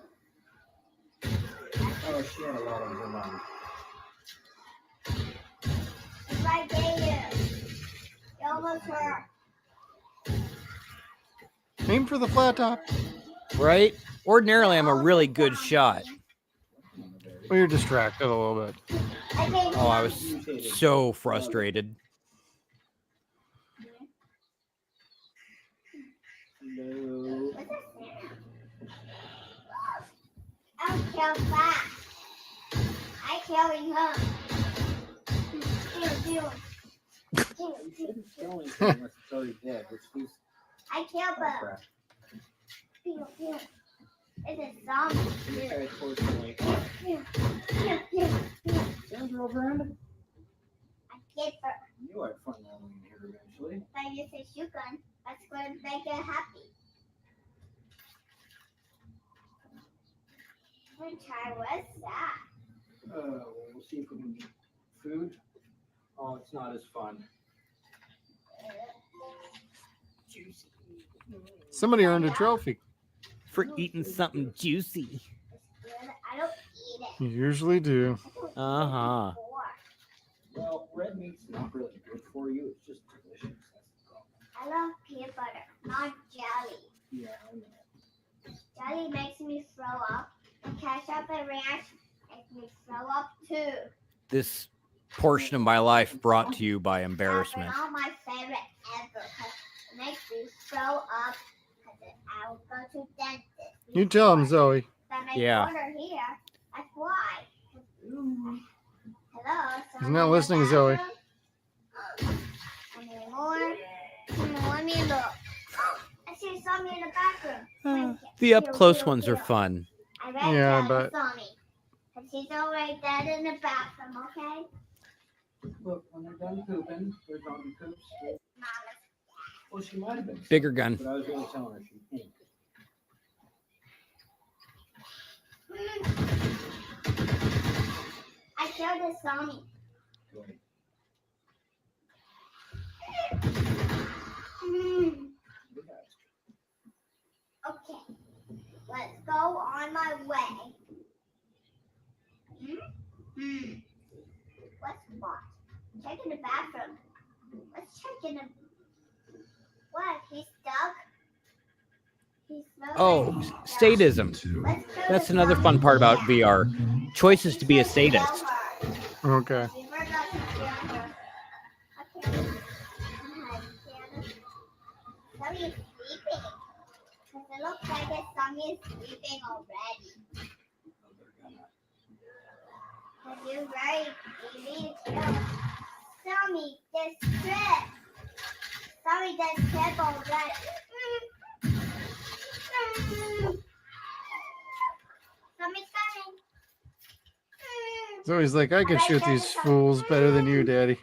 Oh, she had a lot on her mind. It's right there. You almost hurt. Aim for the flat top. Right? Ordinarily, I'm a really good shot. Well, you're distracted a little bit. I think Oh, I was so frustrated. Hello. What's that sound? I'm kill fast. I killing her. Pew, pew. Kill anything unless it's already dead, which is I killed her. crap. Pew, pew. It's a zombie. Yeah, unfortunately. Sounds real grand. I get her. You had fun rolling in here eventually. If I use a shoe gun, that's going to make her happy. What's that? We'll see if we can get food. Oh, it's not as fun. Juicy. Somebody earned a trophy. For eating something juicy. I don't eat it. You usually do. Uh-huh. Well, red meat's not really good for you. It's just delicious. That's the problem. I love peanut butter, not jelly. Yeah, I know. Jelly makes me throw up, and ketchup and ranch makes me throw up too. This portion of my life brought to you by embarrassment. Not my favorite ever, because it makes me throw up. Because I will go to dentist. You tell him, Zoe. Yeah. Here. That's why. Hello. He's not listening, Zoe. Any more? Let me look. I see something in the bathroom. The up close ones are fun. I read Yeah, that but- Sonny. And she's already dead in the bathroom, okay? Look, when they're done pooping, they're zombie poops. Mama. Well, she might have been. Bigger gun. But I was really telling her she ain't. I killed a Sonny. Okay, let's go on my way. What's what? Check in the bathroom. Let's check in the. What? He's stuck. Oh, sadism. That's another fun part about VR. Choices to be a sadist. Okay. We forgot to kill her. Okay. Somebody's sleeping. Because it looks like somebody's sleeping already. Because you're very easy to kill. Tommy, this trip. Tommy, this trip already. Tommy's coming. Zoe's like, I can shoot these fools better than you, Daddy.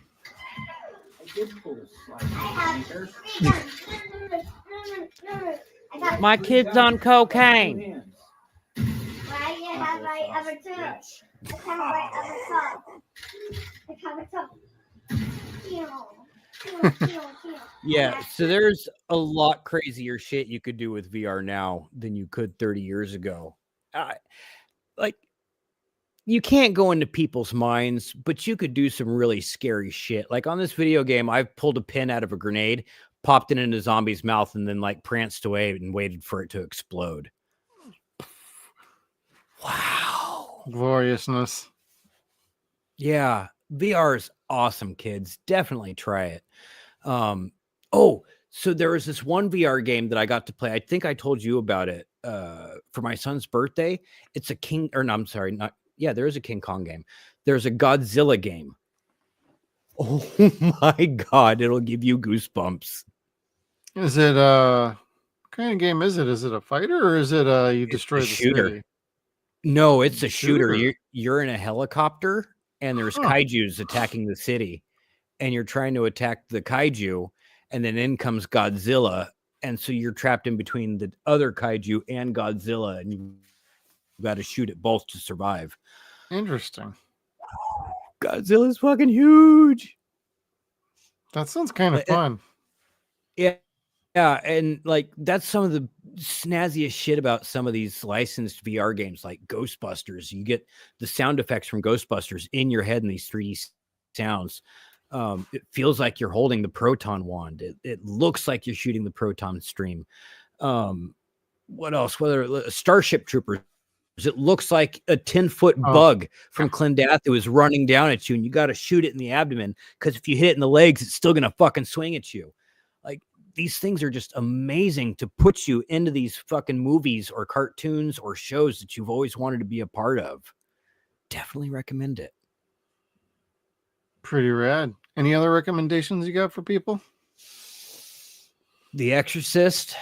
I have My kid's on cocaine. Why you have my other two? I have my other top. I have a top. Yeah, so there's a lot crazier shit you could do with VR now than you could 30 years ago. Like, you can't go into people's minds, but you could do some really scary shit. Like on this video game, I've pulled a pin out of a grenade, popped it into a zombie's mouth, and then like pranced away and waited for it to explode. Wow. Gloriousness. Yeah, VR is awesome, kids. Definitely try it. Oh, so there was this one VR game that I got to play. I think I told you about it for my son's birthday. It's a there is a King Kong game. There's a Godzilla game. Oh my God, it'll give you goosebumps. Is it what kind of game is it? Is it a fighter or is it you destroy the shooter? city? No, it's a shooter. You're in a helicopter and there's kaijus attacking the city, and you're trying to attack the kaiju, and then in comes Godzilla, and so you're trapped in between the other kaiju and Godzilla, and you got to shoot at both to survive. Interesting. Godzilla's fucking huge. That sounds kind of fun. Yeah, and like that's some of the snazziest shit about some of these licensed VR games, like Ghostbusters. You get the sound effects from Ghostbusters in your head in these 3D sounds. It feels like you're holding the proton wand. It looks like you're shooting the proton stream. What else? Whether Starship Troopers, it looks like a 10-foot bug from Clendath who is running down at you, and you got to shoot it in the abdomen because if you hit it in the legs, it's still gonna fucking swing at you. Like, these things are just amazing to put you into these fucking movies or cartoons or shows that you've always wanted to be a part of. Definitely recommend it. Pretty rad. Any other recommendations you got for people? The Exorcist.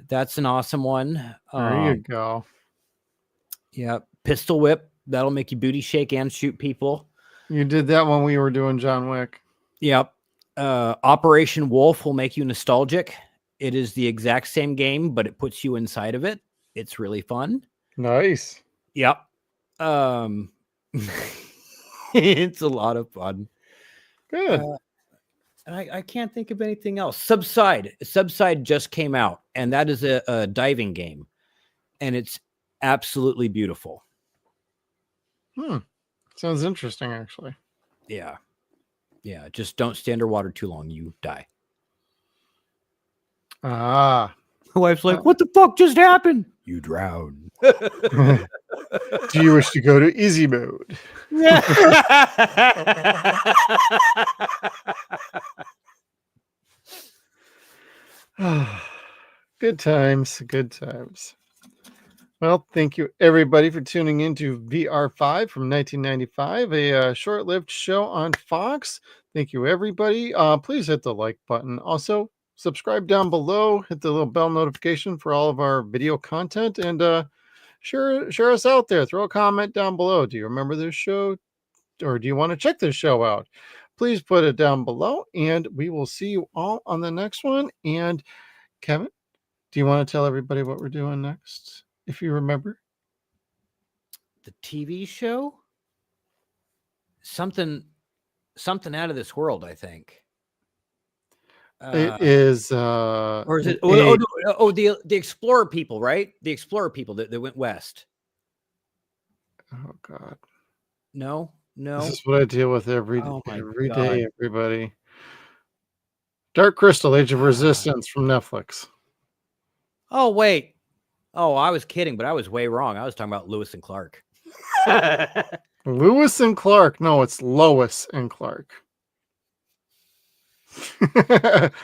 That's an awesome one. There you go. Yeah, pistol whip. That'll make you booty shake and shoot people. You did that when we were doing John Wick. Yep. Operation Wolf will make you nostalgic. It is the exact same game, but it puts you inside of it. It's really fun. Nice. Yep. It's a lot of fun. Good. And I can't think of anything else. Subside just came out, and that is a diving game, and it's absolutely beautiful. Sounds interesting, actually. Yeah. Just don't stay underwater too long. You die. Ah. My wife's like, what the fuck just happened? You drowned. Do you wish to go to easy mode? Good times. Good times. Well, thank you everybody for tuning into VR.5 from 1995, a short-lived show on Fox. Thank you everybody. Please hit the like button. Also, subscribe down below. Hit the little bell notification for all of our video content, and share us out there. Throw a comment down below. Do you remember this show, or do you want to check this show out? Please put it down below, and we will see you all on the next one. And Kevin, do you want to tell everybody what we're doing next? If you remember the TV show, something out of this world, I think. It is, or is it? The Explorer people, right? The Explorer people that went west. Oh God, no. This is what I deal with every God. day. Everybody, Dark Crystal: Age of Resistance from Netflix. Oh wait. Oh, I was kidding, but I was way wrong. I was talking about Lewis and Clark. Lewis and Clark. No, it's Lois and Clark.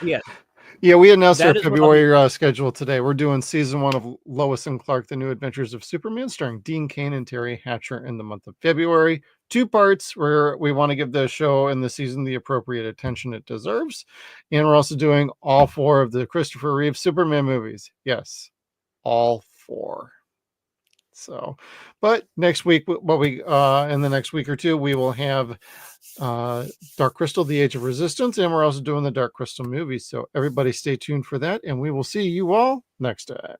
Yes. Yeah, we announced our February schedule today. We're doing season 1 of Lois and Clark: The New Adventures of Superman, starring Dean Cain and Terry Hatcher in the month of February. 2 parts where we want to give the show and the season the appropriate attention it deserves. And we're also doing all 4 of the Christopher Reeve Superman movies. Yes, all 4. So, but next week, in the next week or 2, we will have Dark Crystal: The Age of Resistance, and we're also doing the Dark Crystal movies. So everybody stay tuned for that, and we will see you all next time.